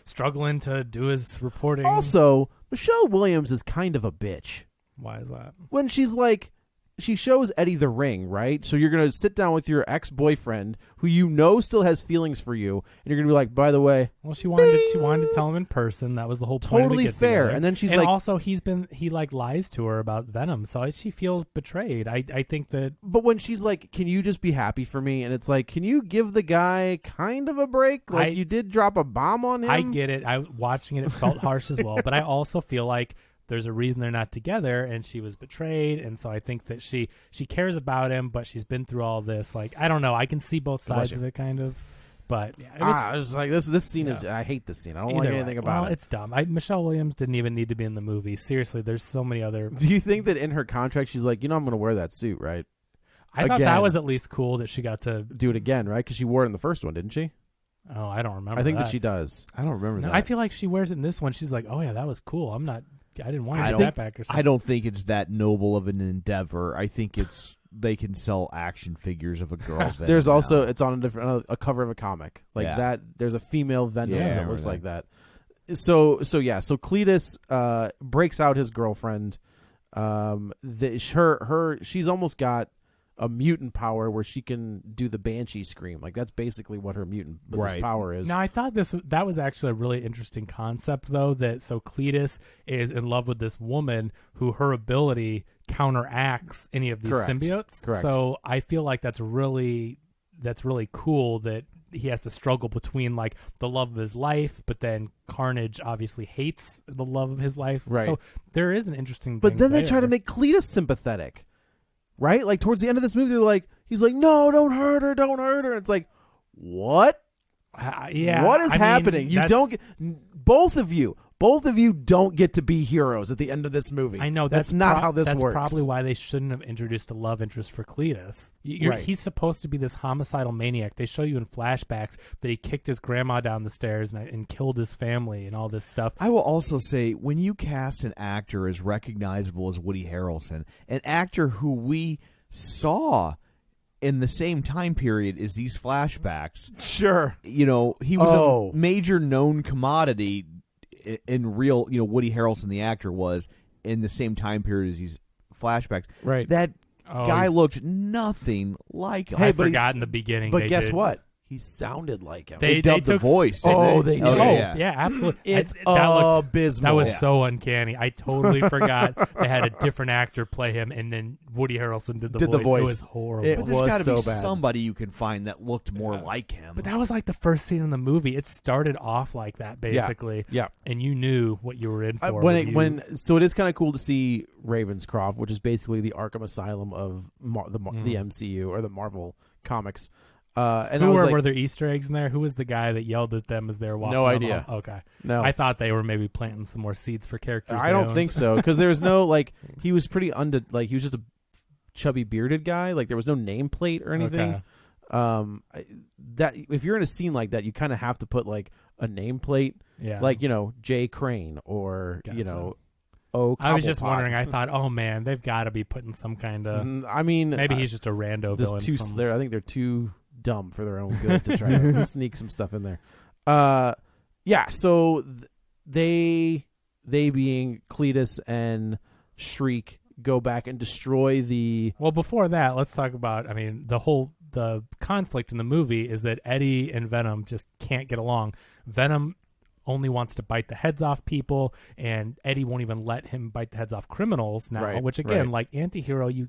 struggling to do his reporting. Also, Michelle Williams is kind of a bitch. Why is that? When she's like, she shows Eddie the ring, right? So you're going to sit down with your ex-boyfriend who you know still has feelings for you, and you're going to be like, by the way, well, she wanted to tell him in person. That was the whole point. Totally of the fair. Together. And then she's and like, also he like lies to her about Venom, so she feels betrayed. I think that. But when she's like, can you just be happy for me? And it's like, can you give the guy kind of a break? Like you did drop a bomb on him. I get it. Watching it felt harsh as well, but I also feel like there's a reason they're not together, and she was betrayed, and so I think that she cares about him, but she's been through all this. Like, I don't know. I can see both sides of it, kind of. But yeah, it was like this scene is. I hate this scene. I don't like anything about it. It's dumb. Michelle Williams didn't even need to be in the movie. Seriously, there's so many other. Do you think that in her contract she's like, I'm going to wear that suit, right? I thought that was at least cool that she got to do it again, right? Because she wore it in the first one, didn't she? Oh, I don't remember. I think that she does. I don't remember that. I feel like she wears it in this one. She's like, oh yeah, that was cool. I didn't want to get that back or something. I don't think it's that noble of an endeavor. I think it's they can sell action figures of a girl. There's Venom also now. it's on a cover of a comic like that. There's a female Venom Yeah, that looks like that. So Cletus breaks out his girlfriend. She's almost got a mutant power where she can do the banshee scream. Like that's basically what her mutant this power is. Now I thought that was actually a really interesting concept though. So Cletus is in love with this woman who her ability counteracts any of these symbiotes. Correct. So I feel like that's really cool that he has to struggle between like the love of his life, but then Carnage obviously hates the love of his life. Right. So there is an interesting But thing then there. they try to make Cletus sympathetic. Right? Like towards the end of this movie, he's like, no, don't hurt her, don't hurt her. It's like, what? Yeah. What is I mean, happening? You don't get, both of you don't get to be heroes at the end of this movie. I know that's not how this that's works. That's probably why they shouldn't have introduced a love interest for Cletus. Right. He's supposed to be this homicidal maniac. They show you in flashbacks that he kicked his grandma down the stairs and killed his family and all this stuff. I will also say, when you cast an actor as recognizable as Woody Harrelson, an actor who we saw in the same time period as these flashbacks, Sure. he was a major known commodity in real, Woody Harrelson, the actor, was in the same time period as these flashbacks. Right. That guy looked nothing like him. I forgot in the beginning. But they guess did. what? He sounded like him. They dubbed the voice. Oh, they did. Yeah, absolutely. It's that abysmal. was so uncanny. I totally forgot they had a different actor play him, and then Woody Harrelson did the voice. It was horrible. But there's was got to so be bad. somebody you can find that looked more like him. But that was like the first scene in the movie. It started off like that, basically. Yeah. And you knew what you were in for. So it is kind of cool to see Ravenscroft, which is basically the Arkham Asylum of the MCU or the Marvel comics. And were there Easter eggs in there? Who was the guy that yelled at them as they were walking? No idea. Okay. No. I thought they were maybe planting some more seeds for characters. I don't think so, because there's no he was pretty he was just a chubby bearded guy. Like there was no nameplate or anything. Okay. That if you're in a scene like that, you kind of have to put like a nameplate, like Jay Crane or Gotcha. I I was just wondering. I thought, oh man, they've got to be putting some kind of. I mean, maybe he's just a rando villain. I think they're too dumb for their own good to try to sneak some stuff in there. So they being Cletus and Shriek go back and destroy the. Well, before that, let's talk about. I mean, the conflict in the movie is that Eddie and Venom just can't get along. Venom only wants to bite the heads off people, and Eddie won't even let him bite the heads off criminals now. Right, which again, right. like anti-hero, you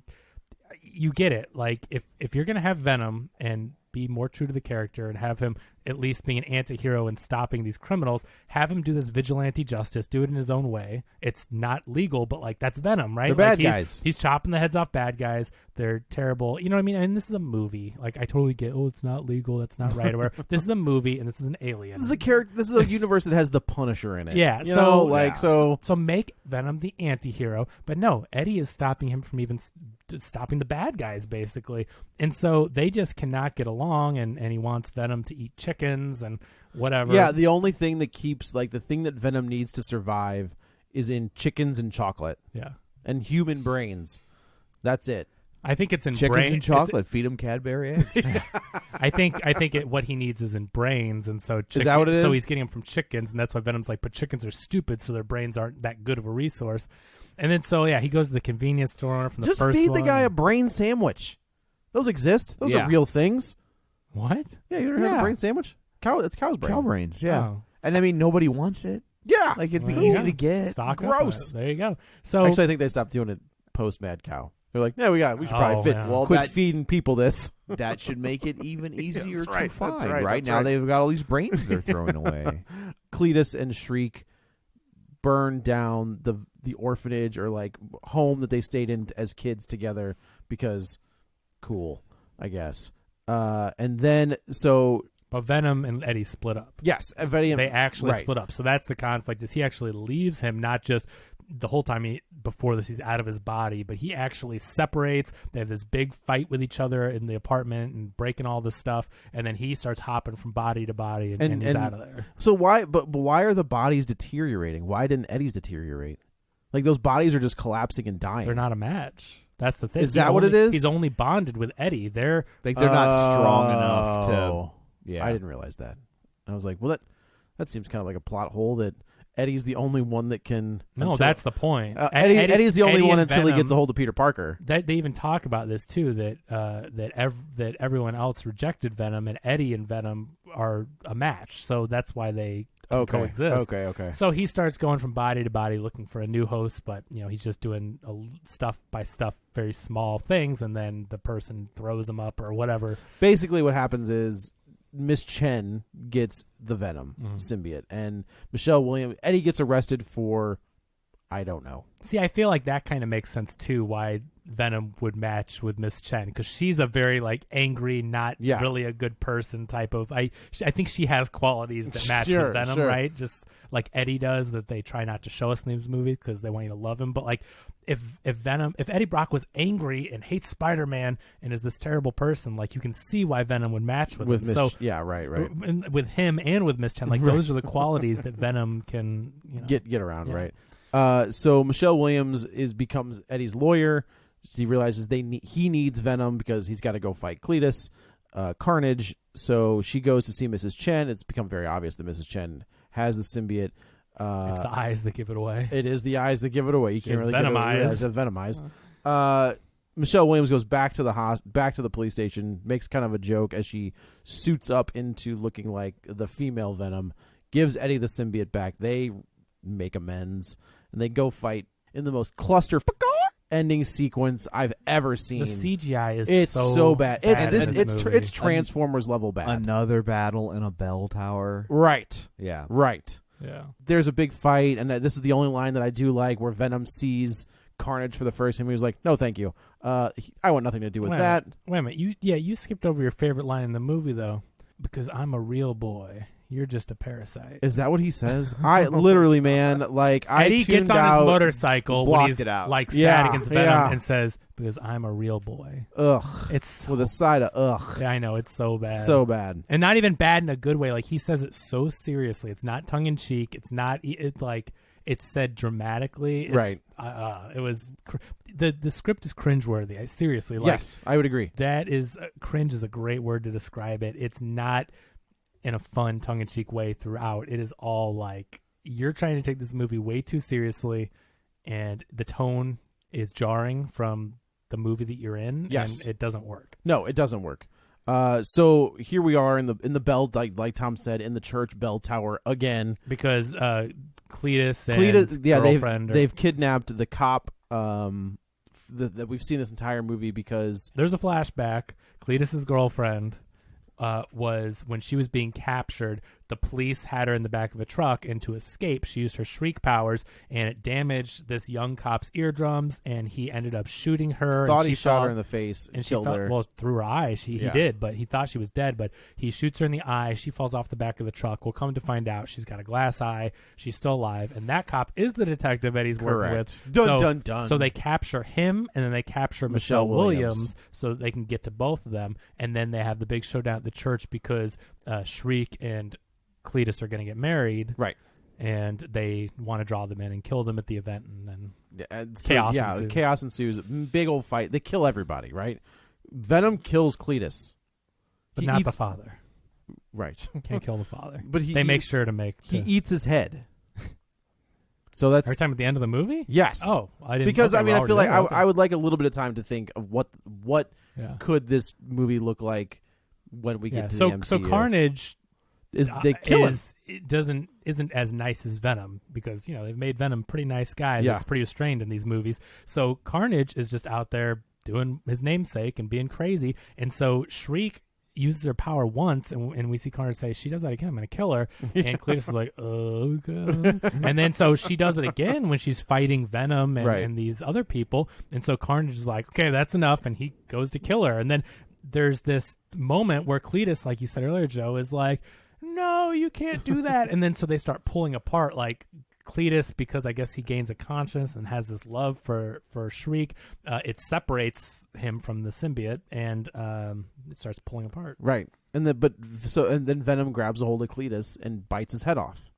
get it. Like if you're gonna have Venom and be more true to the character and have him at least being an anti-hero and stopping these criminals, have him do this vigilante justice, do it in his own way. It's not legal, but like that's Venom, right? They're bad he's, guys. He's chopping the heads off bad guys. They're terrible. You know what I mean? And this is a movie. Like I totally get, it's not legal, that's not right. Or this is a movie and this is an alien. This is a character. This is a universe that has the Punisher in it. Yeah. So make Venom the anti-hero, but no, Eddie is stopping him from even stopping the bad guys, basically. And so they just cannot get along, and he wants Venom to eat chickens and whatever. Yeah, the only thing that keeps the thing that Venom needs to survive is in chickens and chocolate. Yeah. And human brains. That's it. I think it's in chickens and chocolate. Feed them Cadbury eggs. I think what he needs is in brains, and so is that what it is? So he's getting them from chickens, and that's why Venom's like, but chickens are stupid, so their brains aren't that good of a resource. And then he goes to the convenience store from the Just first feed one. the guy a brain sandwich. Those exist. Those are real things. What? Yeah, you ever had a brain sandwich? It's cow's brain. Cow brains, yeah. Oh. And I mean, nobody wants it. Yeah, like it'd be easy to get. Stock Gross. Up. There you go. So actually, I think they stopped doing it post Mad Cow. They're like, we should probably quit feeding people this. That should make it even easier to find. That's right. Right now, they've got all these brains they're throwing away. Cletus and Shriek burn down the orphanage or home that they stayed in as kids together because cool, I guess. And then but Venom and Eddie split up. Yes, they actually split up. So that's the conflict. Is he actually leaves him, not just the whole time before this he's out of his body, but he actually separates. They have this big fight with each other in the apartment and breaking all this stuff, and then he starts hopping from body to body and he's out of there. So why are the bodies deteriorating? Why didn't Eddie's deteriorate? Like those bodies are just collapsing and dying. They're not a match. That's the thing. Is that what it is? He's only bonded with Eddie. They're not strong enough to. Yeah, I didn't realize that. I was like, well, that seems kind of like a plot hole that Eddie's the only one that can. No, that's the point. Eddie's the only one until Venom, he gets a hold of Peter Parker. They even talk about this too. That everyone else rejected Venom, and Eddie and Venom are a match. So that's why they coexist. Okay. So he starts going from body to body looking for a new host, but he's just doing stuff by stuff, very small things, and then the person throws him up or whatever. Basically, what happens is Miss Chen gets the Venom symbiote, and Michelle Williams. Eddie gets arrested for, I don't know. See, I feel like that kind of makes sense too. Why Venom would match with Miss Chen, because she's a very angry, not really a good person type of. I think she has qualities that match with Venom, right? Just like Eddie does, that they try not to show us in these movies because they want you to love him. But if Eddie Brock was angry and hates Spider-Man and is this terrible person, you can see why Venom would match with him. Right. With him and with Miss Chen, those are the qualities that Venom can get around, right? So Michelle Williams becomes Eddie's lawyer. He realizes he needs Venom because he's got to go fight Cletus, Carnage. So she goes to see Mrs. Chen. It's become very obvious that Mrs. Chen has the symbiote. It's the eyes that give it away. It is the eyes that give it away. You can't really Venom eyes. Venom eyes. Michelle Williams goes back to the police station, makes kind of a joke as she suits up into looking like the female Venom, gives Eddie the symbiote back. They make amends, and they go fight in the most cluster ending sequence I've ever seen. The CGI is it's so bad. It's Transformers level bad. Another battle in a bell tower. Right. Yeah. Right. Yeah. There's a big fight, and this is the only line that I do like, where Venom sees Carnage for the first time. He was like, "No, thank you. I want nothing to do with that." Wait a minute. You skipped over your favorite line in the movie though, because I'm a real boy. You're just a parasite. Is that what he says? I literally, man, Eddie gets on his motorcycle when he's it out. Sad against Venom and says, "Because I'm a real boy." Ugh. It's with a side of ugh. Yeah, I know, it's so bad. So bad. And not even bad in a good way. He says it so seriously. It's not tongue in cheek. It's not. It's it's said dramatically. Right. It was the script is cringeworthy. Seriously. Yes, I would agree. That is cringe is a great word to describe it. It's not in a fun, tongue-in-cheek way throughout. It is all you're trying to take this movie way too seriously, and the tone is jarring from the movie that you're in. Yes. And it doesn't work. No, it doesn't work. So here we are in the bell, like Tom said, in the church bell tower again, because Cletus and girlfriend they've kidnapped the cop. That we've seen this entire movie, because there's a flashback. Cletus's girlfriend was, when she was being captured, the police had her in the back of a truck, and to escape she used her shriek powers, and it damaged this young cop's eardrums, and he ended up shooting her. Thought he shot her in the face and killed her. Well, through her eyes. He did, but he thought she was dead, but he shoots her in the eye. She falls off the back of the truck. We'll come to find out she's got a glass eye. She's still alive, and that cop is the detective that he's working with. Dun, dun. So they capture him, and then they capture Michelle Williams so they can get to both of them, and then they have the big showdown at the church because Shriek and Cletus are going to get married, right? And they want to draw them in and kill them at the event, and then chaos ensues. Big old fight. They kill everybody, right? Venom kills Cletus, but not the father. Right? Can't kill the father, but they make sure to make. He eats his head. So that's every time at the end of the movie. Yes. Oh, I didn't. Because I feel like I would like a little bit of time to think of what could this movie look like when we get to the MCU. So Carnage they kill him. Isn't as nice as Venom, because they've made Venom pretty nice guy that's pretty restrained in these movies. So Carnage is just out there doing his namesake and being crazy, and so Shriek uses her power once, and we see Carnage say, "She does that again, I'm going to kill her." And Cletus is like, "Oh god!" And then so she does it again when she's fighting Venom and these other people, and so Carnage is like, "Okay, that's enough," and he goes to kill her, and then there's this moment where Cletus, like you said earlier, Joe, is like, "No, you can't do that." And then so they start pulling apart, Cletus, because I guess he gains a conscience and has this love for Shriek. It separates him from the symbiote, and it starts pulling apart. Right. And then Venom grabs a hold of Cletus and bites his head off.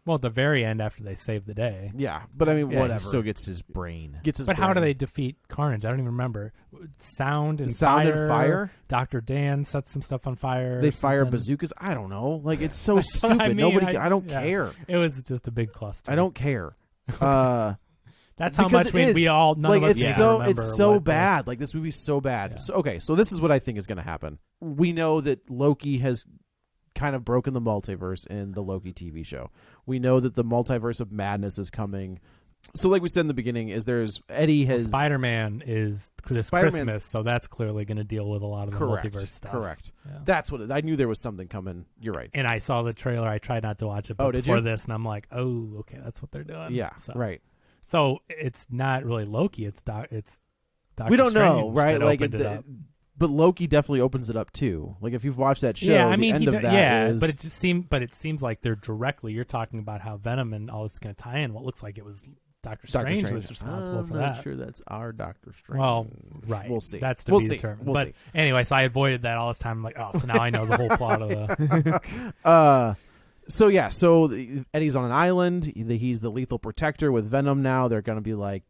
Well, at the very end, after they save the day. Yeah, but I mean, Yeah, whatever. He still gets his brain. But how do they defeat Carnage? I don't even remember. Sound and Sound fire. and fire? Dr. Dan sets some stuff on fire. They or fire something. bazookas? I don't know. Like, it's so That's what stupid. I mean. I don't yeah. care. It was just a big cluster. I don't care. That's how because much it is. we all none like of us it's can so remember it's so what the- bad. Like this movie's so bad. Yeah. So okay, so this is what I think is going to happen. We know that Loki has kind of broken the multiverse in the Loki TV show. We know that the multiverse of madness is coming. So like we said in the beginning, is there's Eddie has Spider-Man is this Spider-Man's- Christmas, so that's clearly going to deal with a lot of the correct, multiverse stuff. correct. Yeah. That's what I knew there was something coming. You're right. And I saw the trailer. I tried not to watch it Oh, did before you? this, and I'm like, oh, okay, that's what they're doing. Yeah, So, right. So it's not really Loki. It's Doctor We don't know, Strange right? that Like, opened it up. but Loki definitely opens it up too. Like if you've watched that show, Yeah, I mean, the end of that yeah, is but it seems like they're directly. You're talking about how Venom and all this is going to tie in. What looks like it was Doctor Strange was responsible for I'm not that. sure that's our Doctor Strange. Well, right. We'll see. That's to We'll be see. determined. We'll but see. anyway, so I avoided that all this time. I'm like, oh, so now I know the whole plot of the. So yeah, so Eddie's on an island. He's the lethal protector with Venom now. They're going to be like,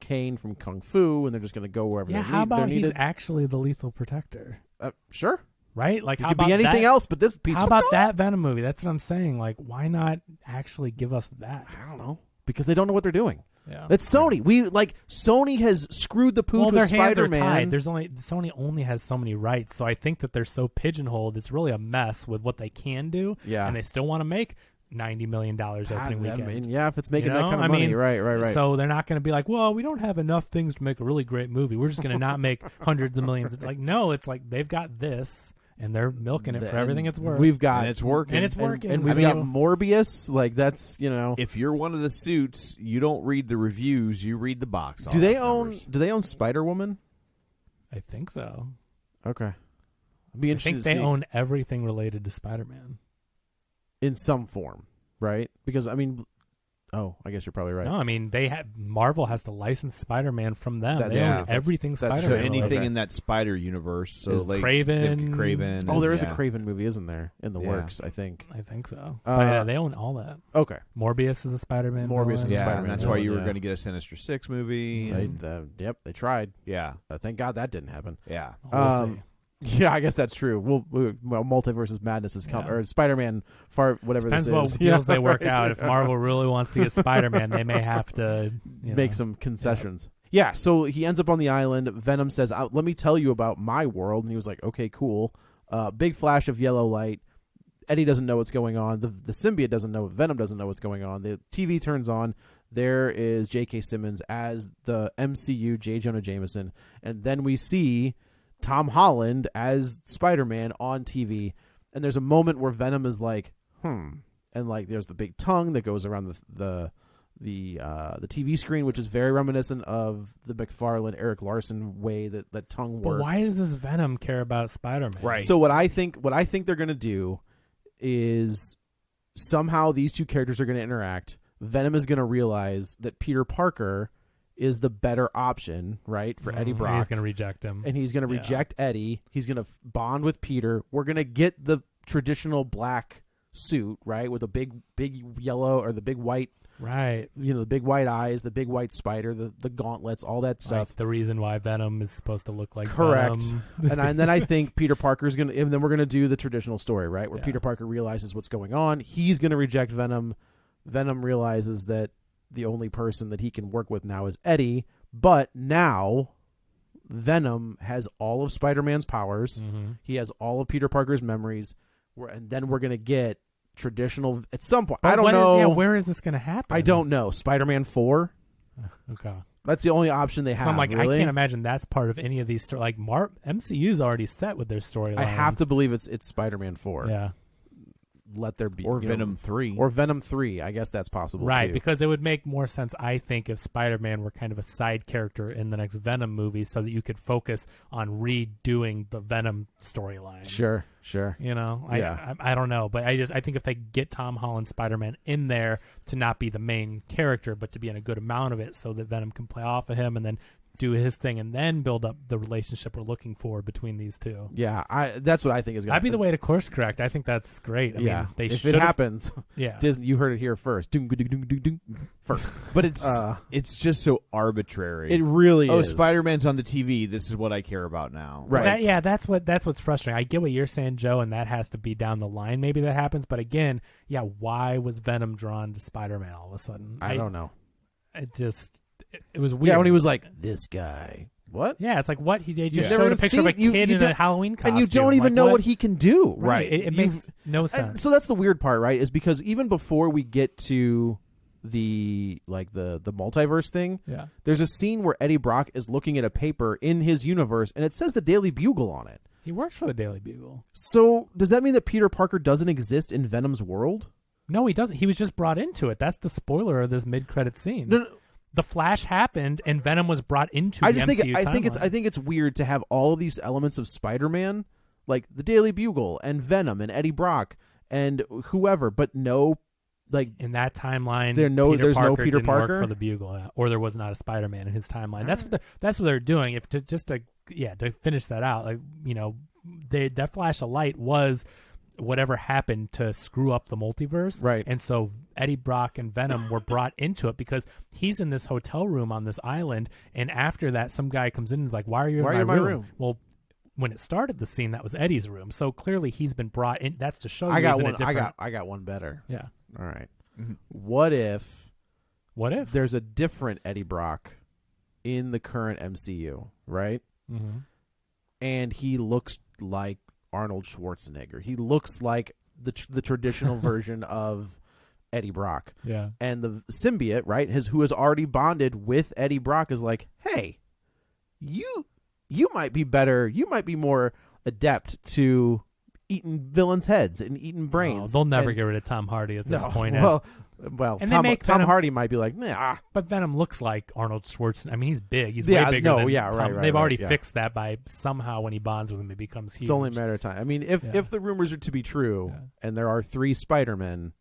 Kane from Kung Fu, and they're just going to go wherever Yeah, they how need, they're about he's needed. actually the lethal protector? Sure. Right? Like, It how could about be anything that? else, but this piece How of about that Venom movie? That's what I'm saying. Like, why not actually give us that? I don't know. Because they don't know what they're doing. Yeah. It's Sony. Sony has screwed the pooch Well, their with hands are Spider-Man. tied. Sony only has so many rights, so I think that they're so pigeonholed. It's really a mess with what they can do. Yeah. And they still want to make $90 million opening weekend. I mean, yeah, if it's making that You know? kind of I money, mean, right. So they're not going to be like, well, we don't have enough things to make a really great movie. We're just going to not make hundreds of millions. Like, no, it's like they've got this, and they're milking it for everything it's worth. We've got And it's working. And it's working. and we've So- got Morbius. Like that's If you're one of the suits, you don't read the reviews, you read the box office Do they numbers. own Spider-Woman? I think so. Okay, I'd be I interested think to they see own everything related to Spider-Man. in some form, right? Because I mean, I guess you're probably right. No, I mean Marvel has to license Spider-Man from them. That's They own true. everything That's So Spider-Man. anything Okay. in that Spider universe. So Is like Kraven- Kraven. Oh, there is yeah. a Kraven movie, isn't there, in the Yeah. works? I think. I think so. Uh, But yeah, they own all that. Okay, Morbius is a Spider-Man. Morbius is a villain. Yeah, Spider-Man and that's why you were villain, yeah. going to get a Sinister Six movie. and- yep, they tried. yeah, Thank God that didn't happen. yeah. We'll see. Yeah, I guess that's true. Well, Multiverse's Madness is coming, Yeah. or Spider-Man, whatever Depends this what is. deals Yeah, they work right. out. If Marvel really wants to get Spider-Man, they may have to Make some concessions. Yeah, so he ends up on the island. Venom says, let me tell you about my world. And he was like, okay, cool. Big flash of yellow light. Eddie doesn't know what's going on. The symbiote doesn't know. Venom doesn't know what's going on. The TV turns on. There is J.K. Simmons as the MCU J. Jonah Jameson. And then we see Tom Holland as Spider-Man on TV. And there's a moment where Venom is like, and like there's the big tongue that goes around the TV screen, which is very reminiscent of the McFarlane Eric Larson way that tongue But works. why does this Venom care about Spider-Man? Right. So what I think they're gonna do is somehow these two characters are gonna interact. Venom is gonna realize that Peter Parker is the better option, right, for Eddie Brock. He's going to reject him. And he's gonna Yeah. reject Eddie. He's gonna bond with Peter. We're gonna get the traditional black suit, right, with a big yellow or the big white, Right. the big white eyes, the big white spider, the gauntlets, all that stuff. Like the reason why Venom is supposed to look like Correct. Venom. and then I think Peter Parker's and then we're gonna do the traditional story, right, where Yeah. Peter Parker realizes what's going on. He's gonna reject Venom. Venom realizes that the only person that he can work with now is Eddie, but now Venom has all of Spider-Man's powers. Mhm. He has all of Peter Parker's memories. And then we're gonna get traditional at some point. But I don't what is- know. where is this going to happen? I don't know. Spider-Man 4. Okay. That's the only option they have. So I'm like, really. I can't imagine that's part of any of these stories. Like, MCU's already set with their storyline. I have to believe it's Spider-Man 4. Yeah. Let there be or Venom 3. or Venom 3. I guess that's possible Right, too. because it would make more sense, I think, if Spider-Man were kind of a side character in the next Venom movie so that you could focus on redoing the Venom storyline. Sure. You know, Yeah. I don't know, but I think if they get Tom Holland Spider-Man in there to not be the main character, but to be in a good amount of it, so that Venom can play off of him, and then do his thing and then build up the relationship we're looking for between these two. Yeah, that's what I think is going to That'd be the way to course correct. I think that's great. I mean, they if it happens, Disney, you heard it here first. First. But it's just so arbitrary. It really is. Spider-Man's on the TV. This is what I care about now. Right. That's what's frustrating. I get what you're saying, Joe, and that has to be down the line. Maybe that happens. But again, why was Venom drawn to Spider-Man all of a sudden? I don't know. It was weird. Yeah, when he was like, this guy. What? Yeah, it's like, what? They just You've showed never a picture of a seen- kid you in a don't- Halloween costume. And you don't even know what he can do. Right. It makes no sense. And so that's the weird part, right? Is because even before we get to the multiverse thing, there's a scene where Eddie Brock is looking at a paper in his universe, and it says the Daily Bugle on it. He works for the Daily Bugle. So does that mean that Peter Parker doesn't exist in Venom's world? No, he doesn't. He was just brought into it. That's the spoiler of this mid-credit scene. No. The Flash happened, and Venom was brought into the MCU timeline. I think it's weird to have all of these elements of Spider-Man, like the Daily Bugle and Venom and Eddie Brock and whoever, but no, like in that timeline, there's no Peter didn't Parker work for the Bugle, or there was not a Spider-Man in his timeline. That's what they're doing. To finish that out, like that flash of light was whatever happened to screw up the multiverse, right? And so Eddie Brock and Venom were brought into it because he's in this hotel room on this island, and after that, some guy comes in and is like, "Why are you in my room?" Well, when it started the scene, that was Eddie's room, so clearly he's been brought in. That's to show you. I got one better. Yeah. All right. Mm-hmm. What if there's a different Eddie Brock in the current MCU, right? Mm-hmm. And he looks like Arnold Schwarzenegger. He looks like the traditional version of Eddie Brock. Yeah. And the symbiote, right, who has already bonded with Eddie Brock is like, hey, you might be better. You might be more adept to eating villains' heads and eating brains. They'll never get rid of Tom Hardy at this point. Well, and Tom Hardy might be like, nah. But Venom looks like Arnold Schwarzenegger. I mean, he's big. He's way bigger than Tom. Right. They've already fixed that by somehow when he bonds with him, it becomes huge. It's only a matter of time. I mean, if the rumors are to be true, and there are 3 Spider-Men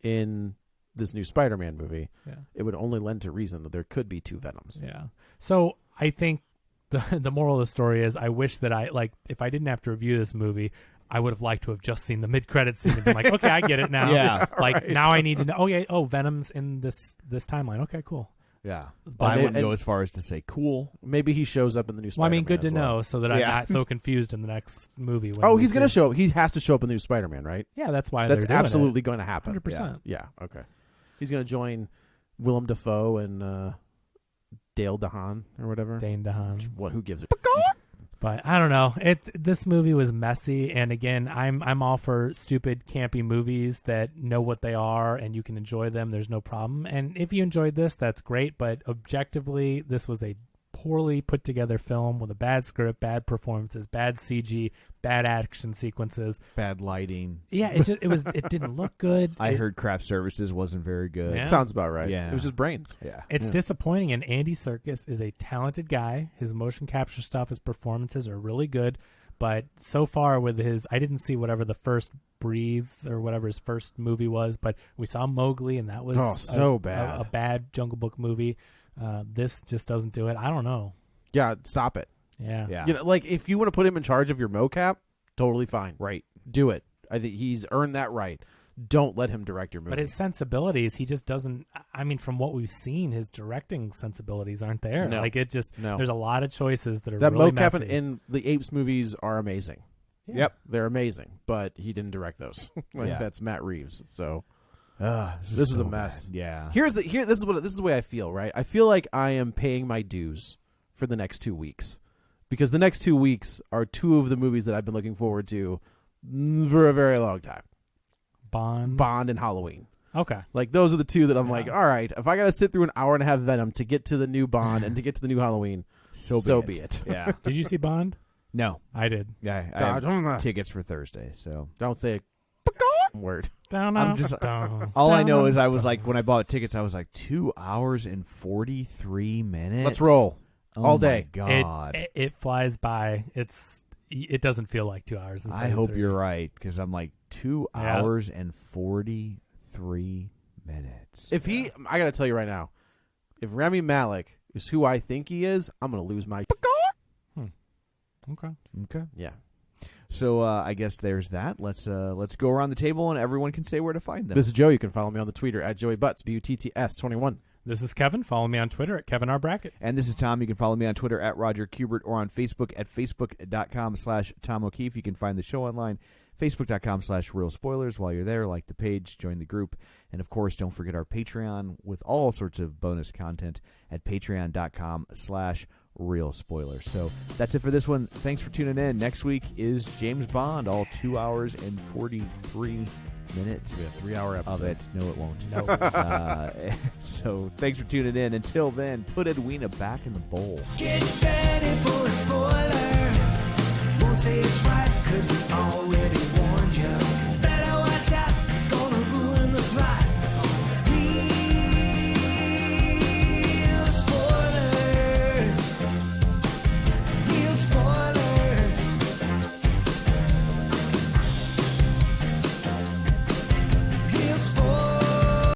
in this new Spider-Man movie, it would only lend to reason that there could be 2 Venoms. Yeah. So I think the moral of the story is I wish that if I didn't have to review this movie, I would have liked to have just seen the mid-credits scene and been like, okay, I get it now. Now I need to know. Venom's in this timeline. Okay, cool. Yeah, but I wouldn't go as far as to say cool. Maybe he shows up in the new Spider-Man. Well, I mean, good to know so that I'm not so confused in the next movie. He's going to show up. He has to show up in the new Spider-Man, right? Yeah, that's why that's they're absolutely going to happen. 100%. Yeah, okay. He's going to join Willem Dafoe and Dale DeHaan or whatever. Dane DeHaan. Who gives a But I don't know. This movie was messy, and again, I'm all for stupid, campy movies that know what they are and you can enjoy them. There's no problem. And if you enjoyed this, that's great. But objectively, this was a poorly put together film with a bad script, bad performances, bad CG, bad action sequences, bad lighting. Yeah, it didn't look good. I heard craft services wasn't very good. Yeah. Sounds about right. Yeah, it was just brains. Yeah, it's disappointing. And Andy Serkis is a talented guy. His motion capture stuff, his performances are really good. But so far with I didn't see whatever the first Breathe or whatever his first movie was, but we saw Mowgli, and that was bad. A bad Jungle Book movie. This just doesn't do it. I don't know. Yeah, stop it. Yeah. Like if you want to put him in charge of your mocap, totally fine. Right. Do it. I think he's earned that right. Don't let him direct your movie. But his sensibilities, he just doesn't. I mean, from what we've seen, his directing sensibilities aren't there. No. Like no. There's a lot of choices that are that really mocap messy. in the Apes movies are amazing. Yeah. Yep, they're amazing. But he didn't direct those. That's Matt Reeves. So. This is a mess. Bad. Yeah. This is the way I feel, right? I feel like I am paying my dues for the next 2 weeks. Because the next 2 weeks are 2 of the movies that I've been looking forward to for a very long time. Bond and Halloween. Okay. Like those are the 2 that I'm like, all right, if I got to sit through an hour and a half Venom to get to the new Bond and to get to the new Halloween, so be it. Yeah. Did you see Bond? No. I did. Yeah, I have tickets for Thursday, so don't say a word. All I know is I was like, when I bought tickets, I was like 2 hours and 43 minutes. Let's roll. All day. My God. It flies by. It doesn't feel like 2 hours. And I hope you're right, because I'm like 2 hours and 43 minutes. I got to tell you right now, if Rami Malek is who I think he is, I'm going to lose my. Okay. Okay. Yeah. So I guess there's that. Let's go around the table and everyone can say where to find them. This is Joe. You can follow me on the Twitter at JoeyButts, BUTTS21. This is Kevin. Follow me on Twitter at KevinRBrackett. And this is Tom. You can follow me on Twitter at Roger Kubert or on Facebook at facebook.com/Tom O'Keefe. You can find the show online, facebook.com/Real Spoilers. While you're there, like the page, join the group. And, of course, don't forget our Patreon with all sorts of bonus content at patreon.com/Real Spoilers. So that's it for this one. Thanks for tuning in. Next week is James Bond, all 2 hours and 43 minutes. Yeah, 3-hour episode. Of it. No, it won't. No. So thanks for tuning in. Until then, put Edwina back in the bowl. Get ready for a spoiler.